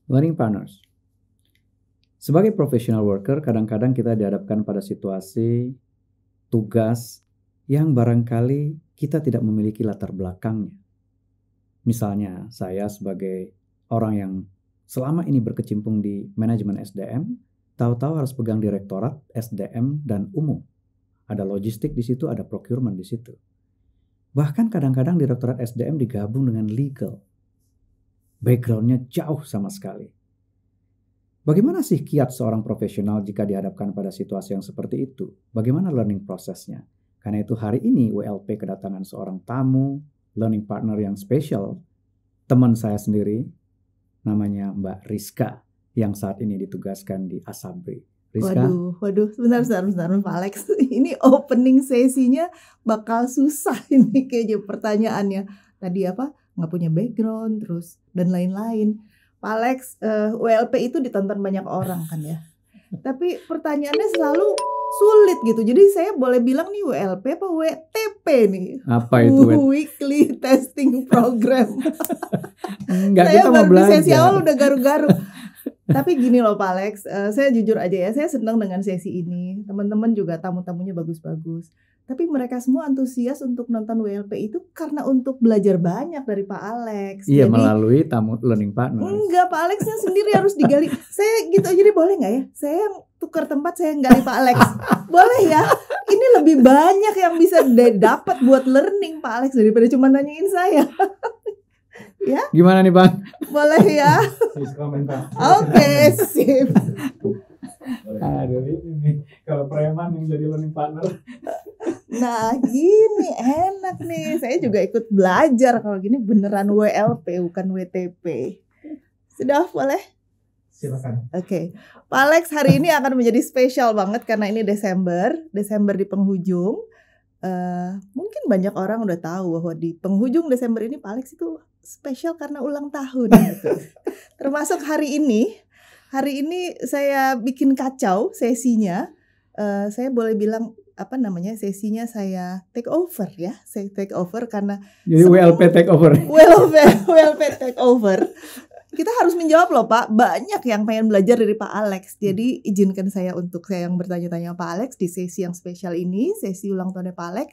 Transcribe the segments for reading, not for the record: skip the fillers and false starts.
Learning partners. Sebagai professional worker, kadang-kadang kita dihadapkan pada situasi, tugas yang barangkali kita tidak memiliki latar belakangnya. Misalnya, saya sebagai orang yang selama ini berkecimpung di manajemen SDM, tahu-tahu harus pegang direktorat SDM dan umum. Ada logistik di situ, ada procurement di situ. Bahkan kadang-kadang direktorat SDM digabung dengan legal. Backgroundnya jauh sama sekali. Bagaimana sih kiat seorang profesional jika dihadapkan pada situasi yang seperti itu? Bagaimana learning prosesnya? Karena itu hari ini WLP kedatangan seorang tamu, learning partner yang spesial, teman saya sendiri, namanya Mbak Rizka, yang saat ini ditugaskan di Asabri. Rizka? Waduh, sebentar Pak Alex. Ini opening sesinya bakal susah ini kayaknya pertanyaannya. Tadi apa? Nggak punya background, terus dan lain-lain. Pak Alex, WLP itu ditonton banyak orang kan ya. Tapi pertanyaannya selalu sulit gitu. Jadi saya boleh bilang nih WLP apa WTP nih? Apa itu? Weekly Testing Program. Enggak, saya kita mau baru belajar. di sesi awal udah garuk-garuk. Tapi gini loh Pak Alex, saya jujur aja ya, saya senang dengan sesi ini. Teman-teman juga tamu-tamunya bagus-bagus. Tapi mereka semua antusias untuk nonton WLP itu karena untuk belajar banyak dari Pak Alex. Iya, jadi, melalui tamu learning partner. Enggak, Pak Alexnya sendiri harus digali. Saya gitu aja deh, boleh nggak ya? Saya tukar tempat, saya gali Pak Alex. Boleh ya? Ini lebih banyak yang bisa dapat buat learning Pak Alex daripada cuma nanyain saya. Ya? Gimana nih Bang? Boleh ya? Oke, sip. Aduh, ini nih kalau preman yang jadi learning partner. Nah gini enak nih. Saya juga ikut belajar kalau gini beneran WLP bukan WTP. Sudah boleh? Silakan. Oke. Pak Alex hari ini akan menjadi spesial banget karena ini Desember di penghujung. Mungkin banyak orang udah tahu bahwa di penghujung Desember ini Pak Alex itu spesial karena ulang tahun gitu. Termasuk hari ini saya bikin kacau sesinya. Saya boleh bilang sesinya saya take over ya. Saya take over karena jadi WLP take over. WLP take over. Kita harus menjawab loh Pak, banyak yang pengen belajar dari Pak Alex. Jadi izinkan saya untuk saya yang bertanya-tanya Pak Alex di sesi yang spesial ini, sesi ulang tahunnya Pak Alex.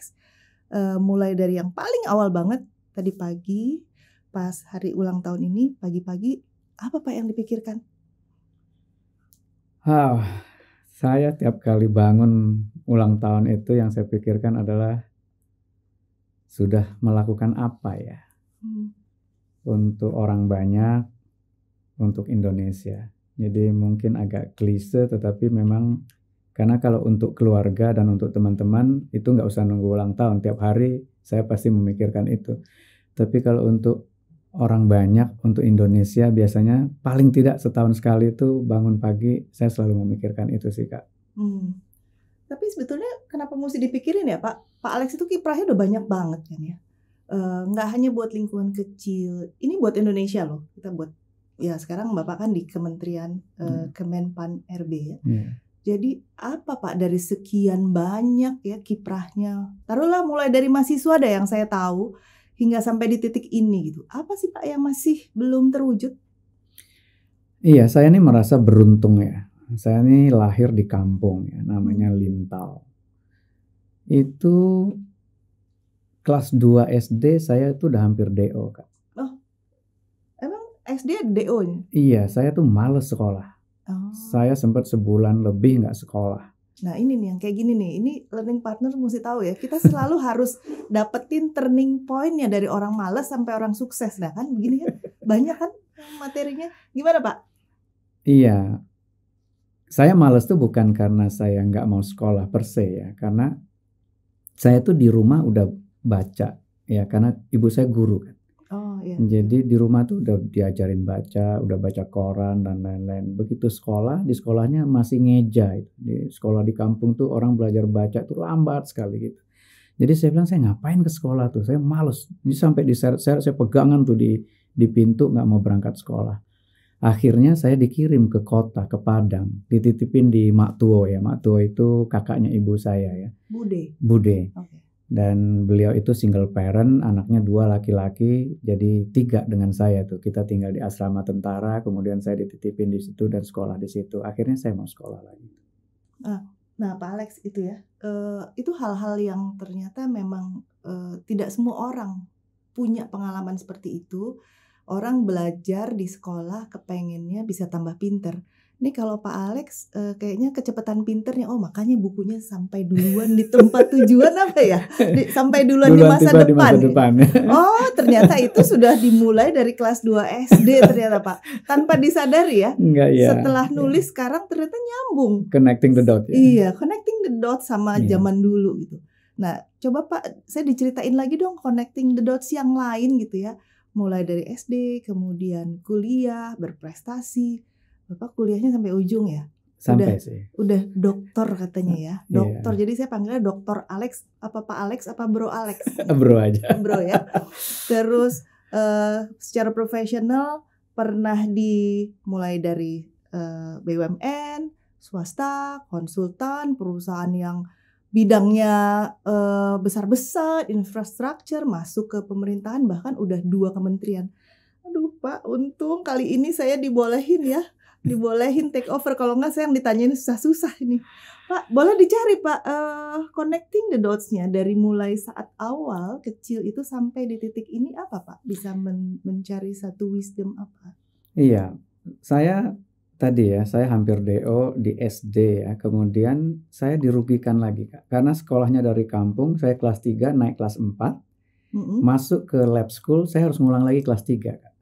Mulai dari yang paling awal banget tadi pagi, pas hari ulang tahun ini, pagi-pagi, apa Pak yang dipikirkan? Saya tiap kali bangun ulang tahun itu yang saya pikirkan adalah sudah melakukan apa ya untuk orang banyak, untuk Indonesia. Jadi mungkin agak klise, tetapi memang karena kalau untuk keluarga dan untuk teman-teman itu nggak usah nunggu ulang tahun, tiap hari saya pasti memikirkan itu. Tapi kalau untuk orang banyak, untuk Indonesia biasanya paling tidak setahun sekali itu bangun pagi saya selalu memikirkan itu sih Kak. Tapi sebetulnya kenapa mesti dipikirin ya Pak? Pak Alex itu kiprahnya udah banyak banget kan ya. Nggak hanya buat lingkungan kecil, ini buat Indonesia loh. Kita buat ya sekarang Bapak kan di Kementerian Kemenpan RB ya. Jadi apa Pak dari sekian banyak ya kiprahnya? Taruhlah mulai dari mahasiswa ada yang saya tahu hingga sampai di titik ini gitu. Apa sih Pak yang masih belum terwujud? Iya, saya ini merasa beruntung ya. Saya ini lahir di kampung ya, namanya Lintal. Itu kelas 2 SD saya tuh udah hampir DO Kak. Oh, emang SD DO-nya? Iya, saya tuh males sekolah. Saya sempat sebulan lebih nggak sekolah. Nah ini nih yang kayak gini nih, ini learning partner mesti tahu ya, kita selalu harus dapetin turning point-nya dari orang malas sampai orang sukses. Nah kan begini kan, banyak kan materinya. Gimana Pak? Iya, saya malas tuh bukan karena saya nggak mau sekolah per se ya, karena saya tuh di rumah udah baca ya, karena ibu saya guru kan. Iya. Jadi di rumah tuh udah diajarin baca, udah baca koran dan lain-lain. Begitu sekolah, di sekolahnya masih ngeja. Di sekolah di kampung tuh orang belajar baca tuh lambat sekali gitu. Jadi saya bilang saya ngapain ke sekolah tuh, saya males. Jadi sampai diseret-seret saya pegangan tuh di pintu nggak mau berangkat sekolah. Akhirnya saya dikirim ke kota, ke Padang, dititipin di Mak Tuo ya. Mak Tuo itu kakaknya ibu saya ya. Bude. Okay. Dan beliau itu single parent, anaknya 2 laki-laki, jadi 3 dengan saya tuh. Kita tinggal di asrama tentara, kemudian saya dititipin di situ dan sekolah di situ. Akhirnya saya mau sekolah lagi. Nah, Pak Alex itu ya, itu hal-hal yang ternyata memang tidak semua orang punya pengalaman seperti itu. Orang belajar di sekolah kepengennya bisa tambah pinter. Ini kalau Pak Alex kayaknya kecepatan pinternya, oh makanya bukunya sampai duluan di tempat tujuan apa ya? Sampai duluan di masa depan. Oh, ternyata itu sudah dimulai dari kelas 2 SD ternyata Pak. Tanpa disadari ya. Enggak, ya. Setelah nulis sekarang ternyata nyambung. Connecting the dot ya. Iya, connecting the dot sama zaman dulu gitu. Nah, coba Pak, saya diceritain lagi dong connecting the dots yang lain gitu ya. Mulai dari SD, kemudian kuliah, berprestasi. Bapak kuliahnya sampai ujung ya? Sampai sih. Udah doktor katanya ya. Doktor. Jadi saya panggilnya Doktor Alex, apa Pak Alex, apa Bro Alex? Bro aja. Bro ya. Terus secara profesional pernah mulai dari BUMN, swasta, konsultan, perusahaan yang bidangnya besar-besar, infrastruktur, masuk ke pemerintahan, bahkan udah 2 kementerian. Aduh Pak, untung kali ini saya dibolehin take over. Kalau nggak saya yang ditanyain susah-susah ini. Pak, boleh dicari Pak connecting the dots-nya dari mulai saat awal kecil itu sampai di titik ini apa Pak? Bisa mencari satu wisdom apa? Iya, saya hampir DO di SD ya. Kemudian saya dirugikan lagi Kak. Karena sekolahnya dari kampung, saya kelas 3 naik kelas 4. Masuk ke lab school, saya harus ngulang lagi kelas 3 Kak.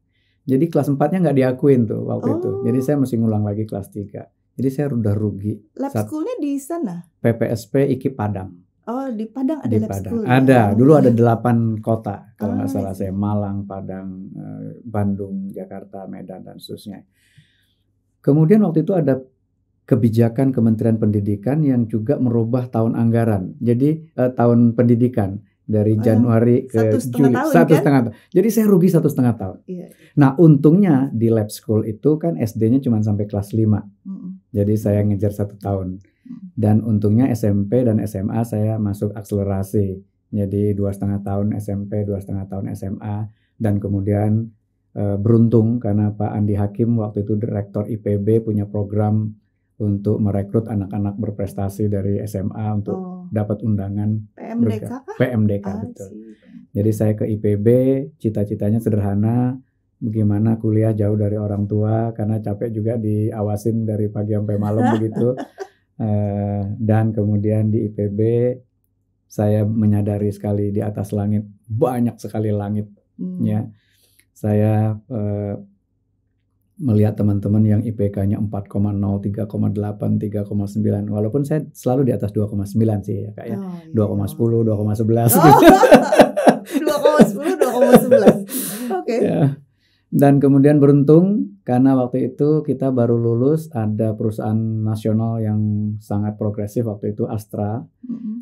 Jadi kelas 4-nya nggak diakuin tuh waktu itu. Jadi saya mesti ngulang lagi kelas 3. Jadi saya udah rugi. Lab schoolnya di sana? PPSP IKIP Padang. Oh, di Padang ada di lab Padang. school? Ada. Dulu ada 8 kota. Kalau nggak salah saya. Malang, Padang, Bandung, Jakarta, Medan, dan seterusnya. Kemudian waktu itu ada kebijakan Kementerian Pendidikan yang juga merubah tahun anggaran. Jadi tahun pendidikan. Dari Januari ke Juli 1,5 tahun. Jadi saya rugi 1,5 tahun. Iya. Nah untungnya di lab school itu kan SD-nya cuma sampai kelas 5. Jadi saya ngejar 1 tahun. Dan untungnya SMP dan SMA saya masuk akselerasi. Jadi 2,5 tahun SMP, 2,5 tahun SMA. Dan kemudian beruntung karena Pak Andi Hakim waktu itu Direktur IPB punya program untuk merekrut anak-anak berprestasi dari SMA untuk dapat undangan PMDK betul. Jadi saya ke IPB, cita-citanya sederhana, bagaimana kuliah jauh dari orang tua karena capek juga diawasin dari pagi sampai malam begitu. Dan kemudian di IPB saya menyadari sekali di atas langit banyak sekali langit ya. Saya melihat teman-teman yang IPK-nya 4,0, 3,8, 3,9. Walaupun saya selalu di atas 2,9 sih ya Kak ya. 2,10, 2,11. 2,10, 2,11. Oke. Ya. Dan kemudian beruntung karena waktu itu kita baru lulus, ada perusahaan nasional yang sangat progresif waktu itu, Astra.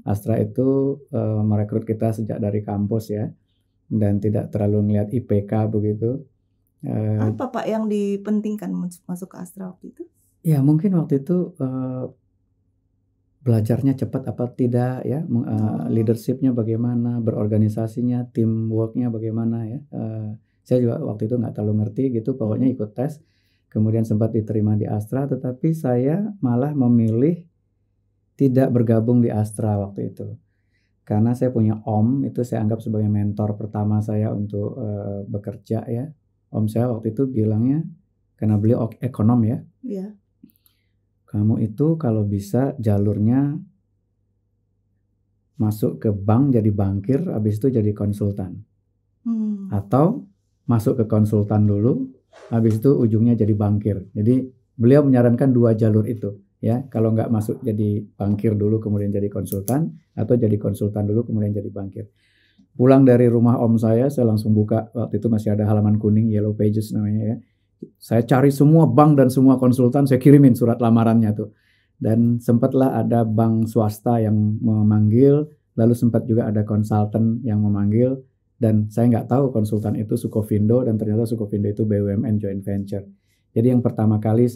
Astra itu merekrut kita sejak dari kampus ya. Dan tidak terlalu melihat IPK begitu. Apa Pak yang dipentingkan masuk ke Astra waktu itu? Ya mungkin waktu itu belajarnya cepat apa tidak ya, leadershipnya bagaimana, berorganisasinya, teamworknya bagaimana ya. Saya juga waktu itu nggak terlalu ngerti gitu, pokoknya ikut tes. Kemudian sempat diterima di Astra, tetapi saya malah memilih tidak bergabung di Astra waktu itu. Karena saya punya om, itu saya anggap sebagai mentor pertama saya untuk bekerja ya. Om saya waktu itu bilangnya, karena beliau ekonom ya, kamu itu kalau bisa jalurnya masuk ke bank jadi bankir, habis itu jadi konsultan. Atau masuk ke konsultan dulu, habis itu ujungnya jadi bankir. Jadi beliau menyarankan 2 jalur itu. Ya, kalau nggak masuk jadi bankir dulu kemudian jadi konsultan, atau jadi konsultan dulu kemudian jadi bankir. Pulang dari rumah om saya langsung buka, waktu itu masih ada halaman kuning, Yellow Pages namanya ya. Saya cari semua bank dan semua konsultan, saya kirimin surat lamarannya tuh. Dan sempatlah ada bank swasta yang memanggil, lalu sempat juga ada konsultan yang memanggil, dan saya nggak tahu konsultan itu Sukovindo, dan ternyata Sukovindo itu BUMN joint venture. Jadi yang pertama kali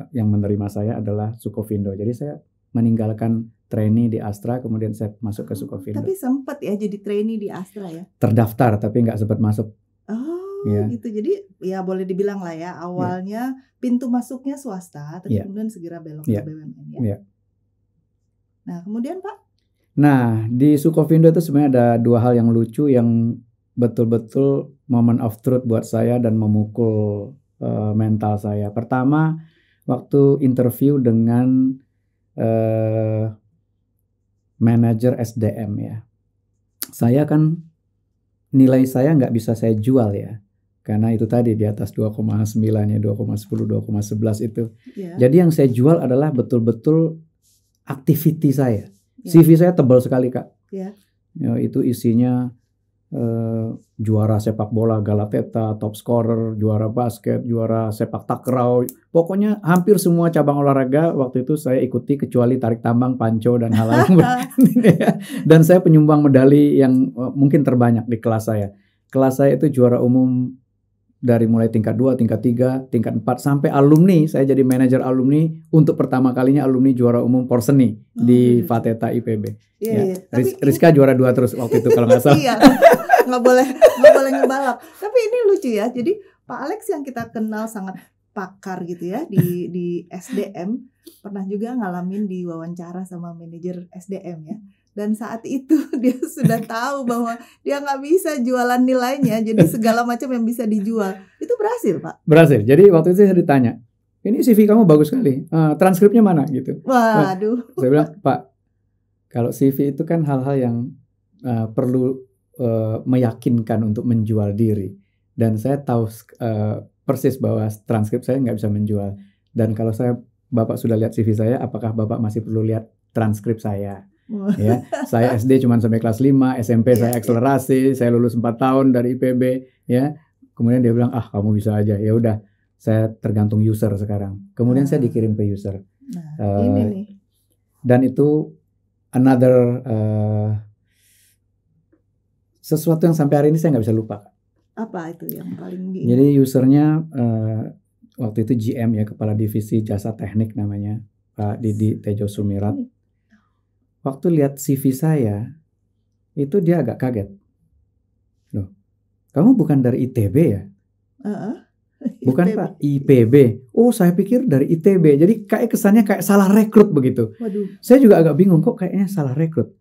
yang menerima saya adalah Sukovindo. Jadi saya meninggalkan trainee di Astra, kemudian saya masuk ke Sukovindo. Tapi sempat ya jadi trainee di Astra ya? Terdaftar tapi nggak sempat masuk. Oh Ya. gitu, jadi ya boleh dibilang lah ya awalnya pintu masuknya swasta, tapi Ya. kemudian segera belok Ya. ke BUMN ya. Ya. Nah kemudian Pak? Nah, di Sukovindo itu sebenarnya ada dua hal yang lucu yang betul-betul moment of truth buat saya dan memukul mental saya. Pertama, waktu interview dengan manajer SDM ya. Saya kan nilai saya nggak bisa saya jual ya. Karena itu tadi di atas 2,9 ya, 2,10, 2,11 itu. Ya. Jadi yang saya jual adalah betul-betul activity saya. Ya. CV saya tebal sekali Kak. Ya. Ya, itu isinya juara sepak bola Galateta, top scorer, juara basket, juara sepak takraw. Pokoknya hampir semua cabang olahraga waktu itu saya ikuti kecuali tarik tambang, panco dan hal-hal dan saya penyumbang medali yang mungkin terbanyak di kelas saya. Kelas saya itu juara umum dari mulai tingkat 2, tingkat 3, tingkat 4 sampai alumni. Saya jadi manajer alumni untuk pertama kalinya alumni juara umum Porseni di Fateta IPB. Iya. Rizka juara 2 terus waktu itu kalau nggak salah. Iya. nggak boleh ngebalap. Tapi ini lucu ya. Jadi Pak Alex yang kita kenal sangat pakar gitu ya di SDM, pernah juga ngalamin di wawancara sama manajer SDM ya. Dan saat itu dia sudah tahu bahwa dia nggak bisa jualan nilainya, jadi segala macam yang bisa dijual. Itu berhasil Pak? Berhasil. Jadi waktu itu saya ditanya, ini CV kamu bagus sekali, transkripnya mana gitu. Waduh. Saya bilang, Pak, kalau CV itu kan hal-hal yang perlu meyakinkan untuk menjual diri. Dan saya tahu persis bahwa transkrip saya nggak bisa menjual. Dan kalau Bapak sudah lihat CV saya, apakah Bapak masih perlu lihat transkrip saya? Ya, saya SD cuma sampai kelas 5, SMP saya akselerasi, saya lulus 4 tahun dari IPB, ya. Kemudian dia bilang, kamu bisa aja. Ya udah, saya tergantung user sekarang. Kemudian saya dikirim ke user. Ini nih. Dan itu another sesuatu yang sampai hari ini saya nggak bisa lupa. Apa itu yang paling Jadi usernya waktu itu GM ya, Kepala Divisi Jasa Teknik namanya, Pak Didi Tejo Sumirat. Waktu lihat CV saya, itu dia agak kaget. Loh, kamu bukan dari ITB ya? Bukan IPB. Pak, IPB. Oh, saya pikir dari ITB. Jadi kayak kesannya kayak salah rekrut begitu. Waduh. Saya juga agak bingung kok kayaknya salah rekrut.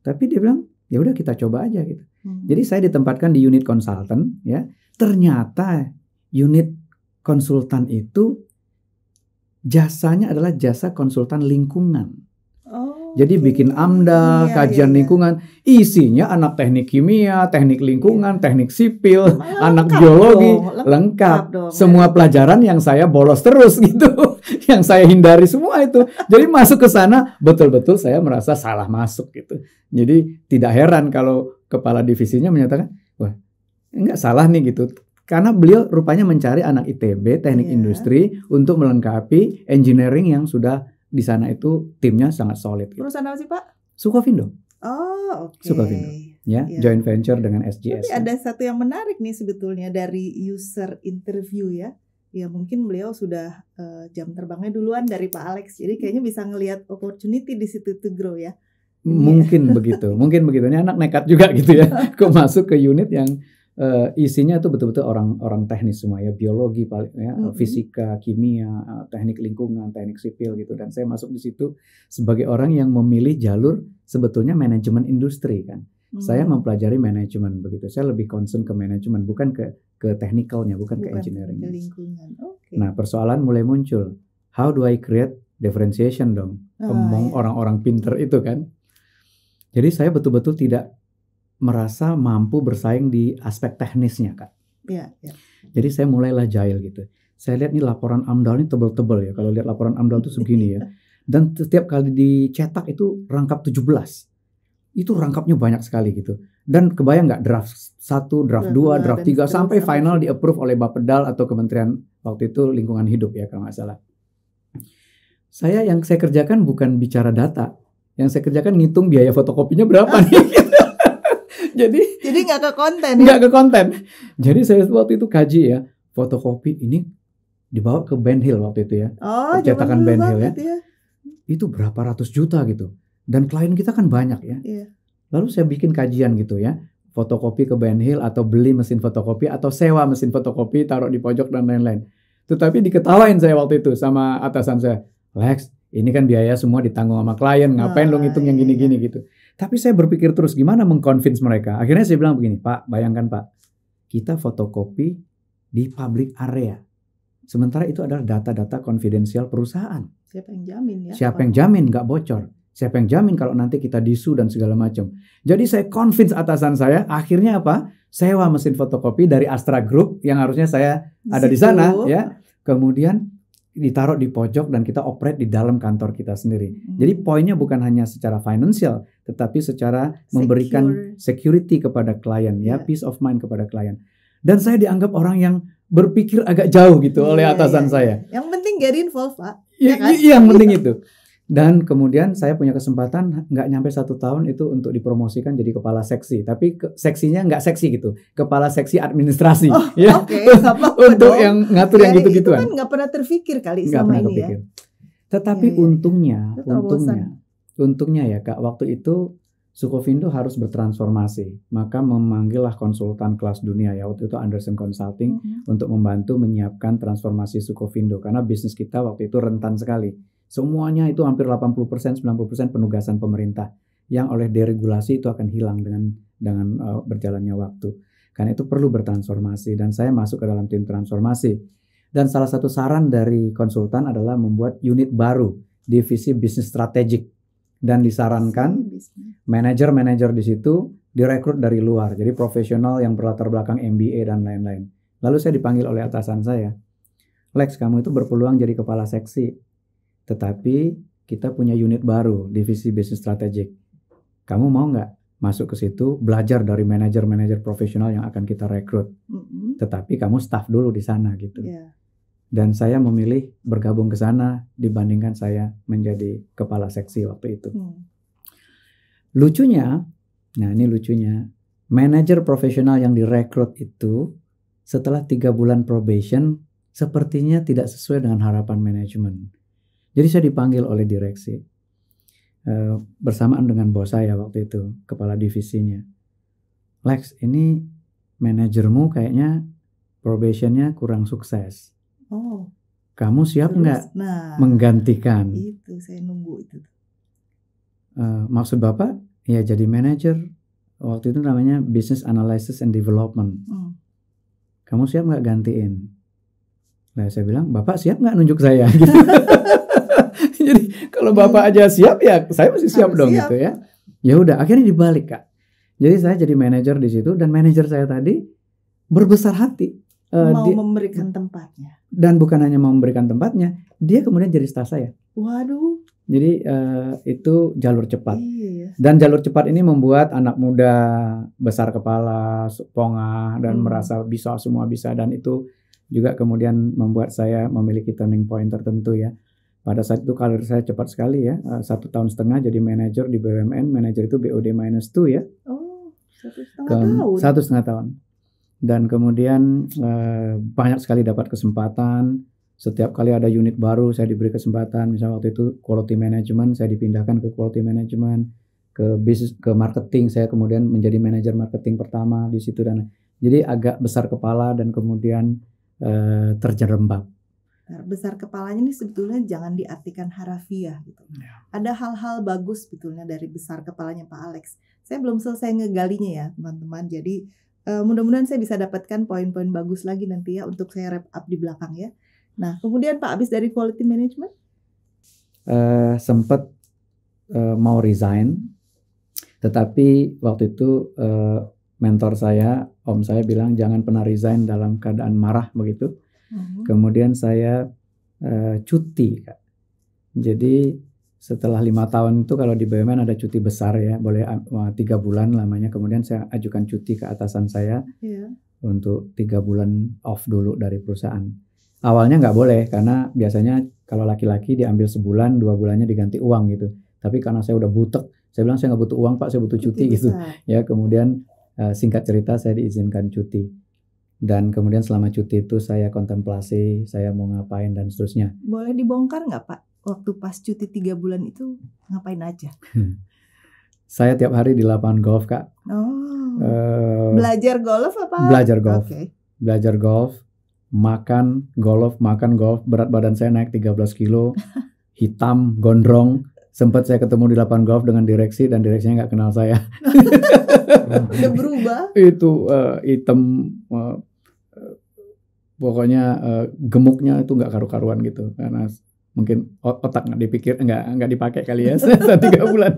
Tapi dia bilang, ya udah kita coba aja gitu. Jadi saya ditempatkan di unit konsultan ya. Ternyata unit konsultan itu jasanya adalah jasa konsultan lingkungan. Jadi bikin AMDA, kajian lingkungan, isinya anak teknik kimia, teknik lingkungan, teknik sipil, anak biologi, lengkap. Semua pelajaran yang saya bolos terus gitu, yang saya hindari semua itu. Jadi masuk ke sana betul-betul saya merasa salah masuk gitu. Jadi tidak heran kalau kepala divisinya menyatakan, wah enggak salah nih gitu. Karena beliau rupanya mencari anak ITB, teknik industri untuk melengkapi engineering yang sudah di sana itu timnya sangat solid. Gitu. Perusahaan apa sih Pak? Sukovindo. Oh, oke. Sukovindo. Ya, joint venture dengan SGS. Tapi ada satu yang menarik nih sebetulnya dari user interview ya. Ya mungkin beliau sudah jam terbangnya duluan dari Pak Alex. Jadi kayaknya bisa ngelihat opportunity di situ to grow ya. Mungkin begitu. Mungkin begitu. Ini anak nekat juga gitu ya. Kok masuk ke unit yang isinya itu betul-betul orang teknis semua ya, biologi, ya, fisika, kimia, teknik lingkungan, teknik sipil gitu. Dan saya masuk di situ sebagai orang yang memilih jalur sebetulnya manajemen industri kan. Saya mempelajari manajemen begitu. Saya lebih concern ke manajemen, bukan ke technicalnya, bukan ke engineering. Nah persoalan mulai muncul. How do I create differentiation dong among orang-orang pinter itu kan. Jadi saya betul-betul tidak merasa mampu bersaing di aspek teknisnya Kak. Iya. Jadi saya mulailah jahil gitu. Saya lihat nih laporan AMDAL ini tebel-tebel ya. Kalau lihat laporan AMDAL itu segini ya. Dan setiap kali dicetak itu rangkap 17. Itu rangkapnya banyak sekali gitu. Dan kebayang nggak draft 1, draft 2, draft 3 sampai final di-approve oleh Bapedal atau Kementerian waktu itu Lingkungan Hidup ya kalau nggak salah. Yang saya kerjakan bukan bicara data. Yang saya kerjakan ngitung biaya fotokopinya berapa nih. Jadi nggak ke konten ya? Nggak ke konten. Jadi saya waktu itu kaji ya, fotokopi ini dibawa ke Ben Hill waktu itu ya. Cetakan Ben Hill ya. Itu berapa ratus juta gitu. Dan klien kita kan banyak ya. Iya. Lalu saya bikin kajian gitu ya, fotokopi ke Ben Hill atau beli mesin fotokopi atau sewa mesin fotokopi taruh di pojok dan lain-lain. Tetapi diketawain saya waktu itu sama atasan saya, Lex, ini kan biaya semua ditanggung sama klien, ngapain lo ngitung yang gini-gini gitu. Tapi saya berpikir terus gimana mengconvince mereka. Akhirnya saya bilang begini, Pak, bayangkan Pak, kita fotokopi di public area. Sementara itu adalah data-data konfidensial perusahaan. Siapa yang jamin ya? Siapa yang jamin nggak bocor? Siapa yang jamin kalau nanti kita disu dan segala macam? Jadi saya convince atasan saya, akhirnya apa? Sewa mesin fotokopi dari Astra Group yang harusnya saya ada di sana, ya. Kemudian ditaruh di pojok dan kita operate di dalam kantor kita sendiri. Jadi poinnya bukan hanya secara financial, tetapi secara memberikan security kepada klien, ya, peace of mind kepada klien. Dan saya dianggap orang yang berpikir agak jauh gitu oleh atasan saya. Yang penting get involved, Pak. Iya, yang penting itu. Dan kemudian saya punya kesempatan nggak nyampe 1 tahun itu untuk dipromosikan jadi kepala seksi. Tapi seksinya nggak seksi gitu, kepala seksi administrasi. Ya. Oke, untuk yang ngatur yang gitu-gituan. Itu kan nggak pernah terpikir kali selama ini ya. Tetapi untungnya ya Kak, waktu itu Sukovindo harus bertransformasi. Maka memanggillah konsultan kelas dunia ya, waktu itu Andersen Consulting, untuk membantu menyiapkan transformasi Sukovindo. Karena bisnis kita waktu itu rentan sekali. Semuanya itu hampir 80%, 90% penugasan pemerintah yang oleh deregulasi itu akan hilang dengan berjalannya waktu. Karena itu perlu bertransformasi dan saya masuk ke dalam tim transformasi. Dan salah satu saran dari konsultan adalah membuat unit baru, divisi bisnis strategik. Dan disarankan manajer-manajer di situ direkrut dari luar. Jadi profesional yang berlatar belakang MBA dan lain-lain. Lalu saya dipanggil oleh atasan saya. Lex, kamu itu berpeluang jadi kepala seksi. Tetapi kita punya unit baru, divisi bisnis strategik. Kamu mau nggak masuk ke situ, belajar dari manajer-manajer profesional yang akan kita rekrut. Tetapi kamu staff dulu di sana gitu. Dan saya memilih bergabung ke sana dibandingkan saya menjadi kepala seksi waktu itu. Lucunya, nah ini lucunya, manajer profesional yang direkrut itu setelah 3 bulan probation sepertinya tidak sesuai dengan harapan manajemen. Jadi saya dipanggil oleh direksi bersamaan dengan bos saya waktu itu, kepala divisinya. Lex, ini manajermu kayaknya probationnya kurang sukses. Kamu siap nggak menggantikan? Itu saya nunggu itu. Maksud Bapak? Ya jadi manajer. Waktu itu namanya Business Analysis and Development. Kamu siap nggak gantiin? Nah saya bilang, Bapak siap nggak nunjuk saya? Gitu. Jadi kalau Bapak aja siap ya saya masih siap dong gitu ya. Ya udah akhirnya dibalik Kak. Jadi saya jadi manajer di situ dan manajer saya tadi berbesar hati. Memberikan tempatnya. Dan bukan hanya mau memberikan tempatnya, dia kemudian jadi staff saya. Waduh. Jadi itu jalur cepat. Dan jalur cepat ini membuat anak muda besar kepala, pongah dan merasa semua bisa. Dan itu juga kemudian membuat saya memiliki turning point tertentu ya. Pada saat itu karir saya cepat sekali ya, 1,5 tahun jadi manajer di BUMN, manajer itu BOD-2 ya. 1,5 tahun. 1,5 tahun. Dan kemudian banyak sekali dapat kesempatan. Setiap kali ada unit baru saya diberi kesempatan. Misalnya waktu itu quality management, saya dipindahkan ke quality management, ke bisnis, ke marketing. Saya kemudian menjadi manajer marketing pertama di situ dan jadi agak besar kepala dan kemudian terjerembab. Besar kepalanya ini sebetulnya jangan diartikan harafiah gitu. Ada hal-hal bagus sebetulnya dari besar kepalanya Pak Alex. Saya belum selesai ngegalinya ya teman-teman. Jadi mudah-mudahan saya bisa dapatkan poin-poin bagus lagi nanti ya untuk saya wrap up di belakang ya. Nah kemudian Pak habis dari quality management? Sempat mau resign. Tetapi waktu itu mentor saya, om saya bilang jangan pernah resign dalam keadaan marah begitu. Kemudian saya cuti Kak. Jadi setelah 5 tahun itu kalau di BUMN ada cuti besar ya, boleh 3 bulan lamanya. Kemudian saya ajukan cuti ke atasan saya untuk 3 bulan off dulu dari perusahaan. Awalnya nggak boleh karena biasanya kalau laki-laki diambil sebulan, 2 bulannya diganti uang gitu. Tapi karena saya udah butek, saya bilang saya nggak butuh uang Pak, saya butuh cuti gitu. Ya kemudian singkat cerita saya diizinkan cuti. Dan kemudian selama cuti itu saya kontemplasi, saya mau ngapain dan seterusnya. Boleh dibongkar nggak Pak? waktu pas cuti 3 bulan itu ngapain aja? Saya tiap hari di lapangan golf, Kak. Belajar golf apa? Belajar golf. Okay. Belajar golf, makan golf, berat badan saya naik 13 kilo, hitam, gondrong. Sempat saya ketemu di lapangan golf dengan direksi dan direksinya nggak kenal saya. Udah berubah? Itu hitam, pokoknya gemuknya itu nggak karu-karuan gitu, karena mungkin otak nggak dipakai kali ya selama 3 bulan.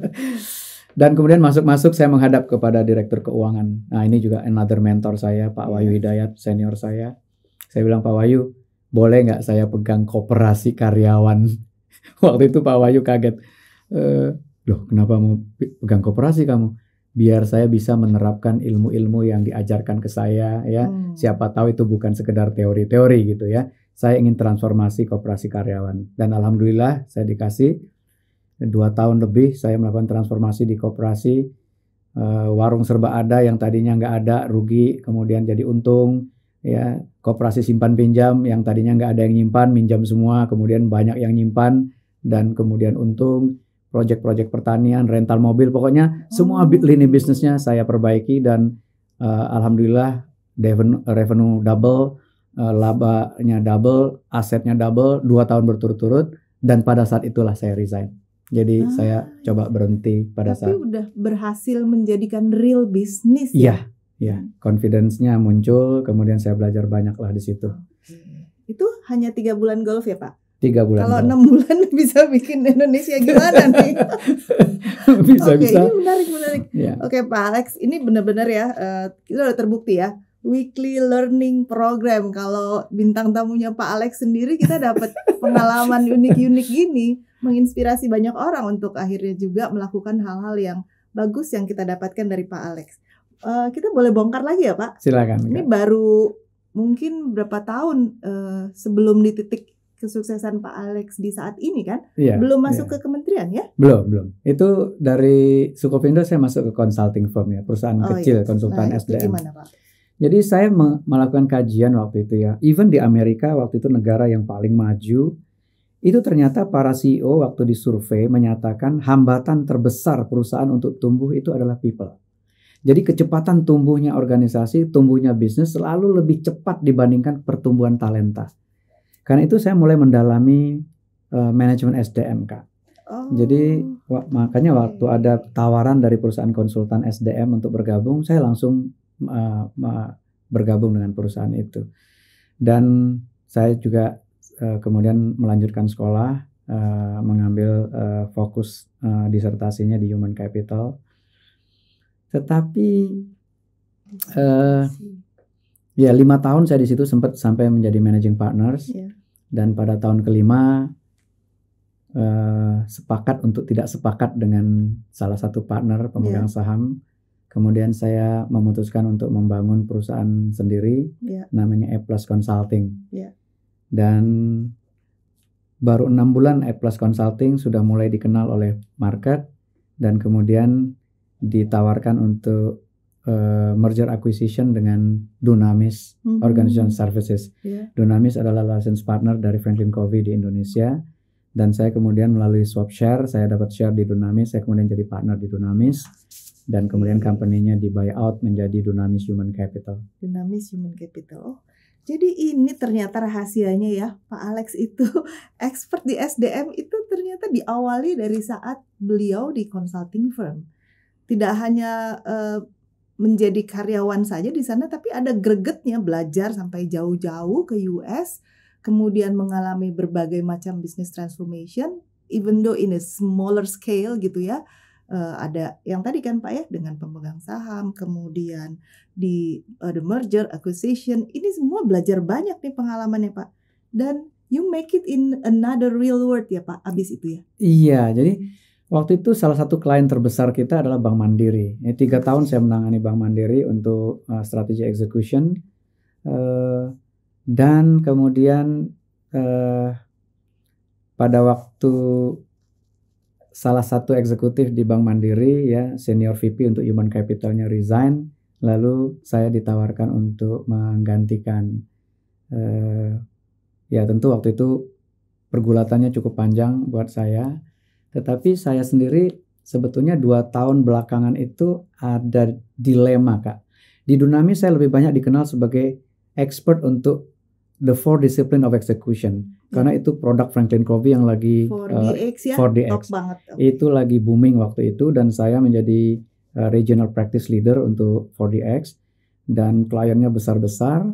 Dan kemudian masuk saya menghadap kepada direktur keuangan. Nah ini juga another mentor saya, Pak Wahyu Hidayat, senior saya. Saya bilang, Pak Wahyu, boleh nggak saya pegang koperasi karyawan? Waktu itu Pak Wahyu kaget. Loh kenapa mau pegang koperasi kamu? Biar saya bisa menerapkan ilmu-ilmu yang diajarkan ke saya ya. Siapa tahu itu bukan sekedar teori-teori gitu ya. Saya ingin transformasi koperasi karyawan. Dan alhamdulillah saya dikasih 2 tahun lebih saya melakukan transformasi di koperasi. Warung serba ada yang tadinya nggak ada, rugi, kemudian jadi untung. Ya, koperasi simpan pinjam yang tadinya nggak ada yang nyimpan, minjam semua, kemudian banyak yang nyimpan dan kemudian untung. Proyek-proyek pertanian, rental mobil, pokoknya semua lini bisnisnya saya perbaiki dan alhamdulillah revenue double, labanya double, asetnya double, 2 tahun berturut-turut dan pada saat itulah saya resign. Jadi saya coba berhenti pada saat. Tapi udah berhasil menjadikan real bisnis ya? Iya, confidence-nya muncul, kemudian saya belajar banyak lah di situ. Itu hanya 3 bulan golf ya Pak? 3 bulan. Kalau 6 bulan bisa bikin Indonesia gimana nih? Bisa. Ini menarik. Yeah. Oke Pak Alex, ini benar-benar ya, kita udah terbukti ya. Weekly learning program. Kalau bintang tamunya Pak Alex sendiri, kita dapat pengalaman unik-unik gini, menginspirasi banyak orang untuk akhirnya juga melakukan hal-hal yang bagus yang kita dapatkan dari Pak Alex. Kita boleh bongkar lagi ya Pak? Silakan. Ini baru mungkin berapa tahun sebelum di titik kesuksesan Pak Alex di saat ini kan? Iya, belum masuk ke kementerian ya? Belum. Itu dari Sukovindo saya masuk ke consulting firm ya, perusahaan kecil konsultan SDM. Gimana Pak? Jadi saya melakukan kajian waktu itu ya. Even di Amerika waktu itu negara yang paling maju, itu ternyata para CEO waktu disurvei menyatakan hambatan terbesar perusahaan untuk tumbuh itu adalah people. Jadi kecepatan tumbuhnya organisasi, tumbuhnya bisnis selalu lebih cepat dibandingkan pertumbuhan talenta. Karena itu saya mulai mendalami manajemen SDM, Kak. Jadi makanya waktu ada tawaran dari perusahaan konsultan SDM untuk bergabung, saya langsung bergabung dengan perusahaan itu. Dan saya juga kemudian melanjutkan sekolah, mengambil fokus disertasinya di Human Capital. Tetapi ya 5 tahun saya di situ sempat sampai menjadi managing partners. Dan pada tahun kelima sepakat untuk tidak sepakat dengan salah satu partner pemegang saham. Kemudian saya memutuskan untuk membangun perusahaan sendiri, namanya E+ Consulting. Dan baru 6 bulan E+ Consulting sudah mulai dikenal oleh market dan kemudian ditawarkan untuk merger acquisition dengan Dunamis Organization Services. Dunamis adalah license partner dari Franklin Covey di Indonesia. Dan saya kemudian melalui swap share, saya dapat share di Dunamis, saya kemudian jadi partner di Dunamis. Dan kemudian company-nya di buyout menjadi Dunamis Human Capital. Dunamis Human Capital. Jadi ini ternyata rahasianya ya, Pak Alex itu expert di SDM itu ternyata diawali dari saat beliau di consulting firm. Tidak hanya menjadi karyawan saja di sana, tapi ada gregetnya belajar sampai jauh-jauh ke US, kemudian mengalami berbagai macam business transformation, even though in a smaller scale gitu ya. Ada yang tadi kan Pak ya dengan pemegang saham, kemudian di the merger acquisition, ini semua belajar banyak nih pengalamannya Pak. Dan you make it in another real world ya Pak, abis itu ya. Iya, jadi waktu itu salah satu klien terbesar kita adalah Bank Mandiri. 3 tahun saya menangani Bank Mandiri untuk strategi execution, dan kemudian pada waktu salah satu eksekutif di Bank Mandiri ya, senior VP untuk Human Capitalnya resign, lalu saya ditawarkan untuk menggantikan. Ya tentu waktu itu pergulatannya cukup panjang buat saya. Tetapi saya sendiri sebetulnya 2 tahun belakangan itu ada dilema, Kak. Di Dunamis saya lebih banyak dikenal sebagai expert untuk the 4 discipline of execution. Karena itu produk Franklin Covey yang lagi 4DX ya, 4DX. top banget. Itu lagi booming waktu itu, dan saya menjadi regional practice leader untuk 4DX, dan kliennya besar-besar,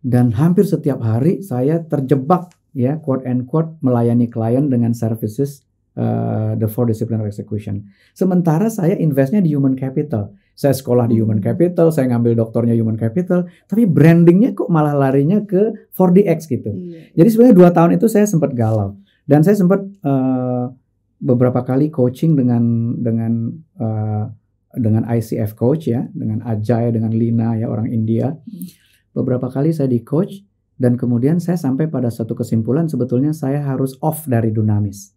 dan hampir setiap hari saya terjebak ya, quote and quote, melayani klien dengan services the 4 discipline of execution. Sementara saya investnya di human capital. Saya sekolah di human capital, saya ngambil doktornya human capital, tapi brandingnya kok malah larinya ke 4DX gitu. Jadi sebenarnya 2 tahun itu saya sempat galau, dan saya sempat beberapa kali coaching dengan ICF coach ya, dengan Ajay, dengan Lina ya, orang India. Beberapa kali saya di coach, dan kemudian saya sampai pada suatu kesimpulan sebetulnya saya harus off dari Dunamis.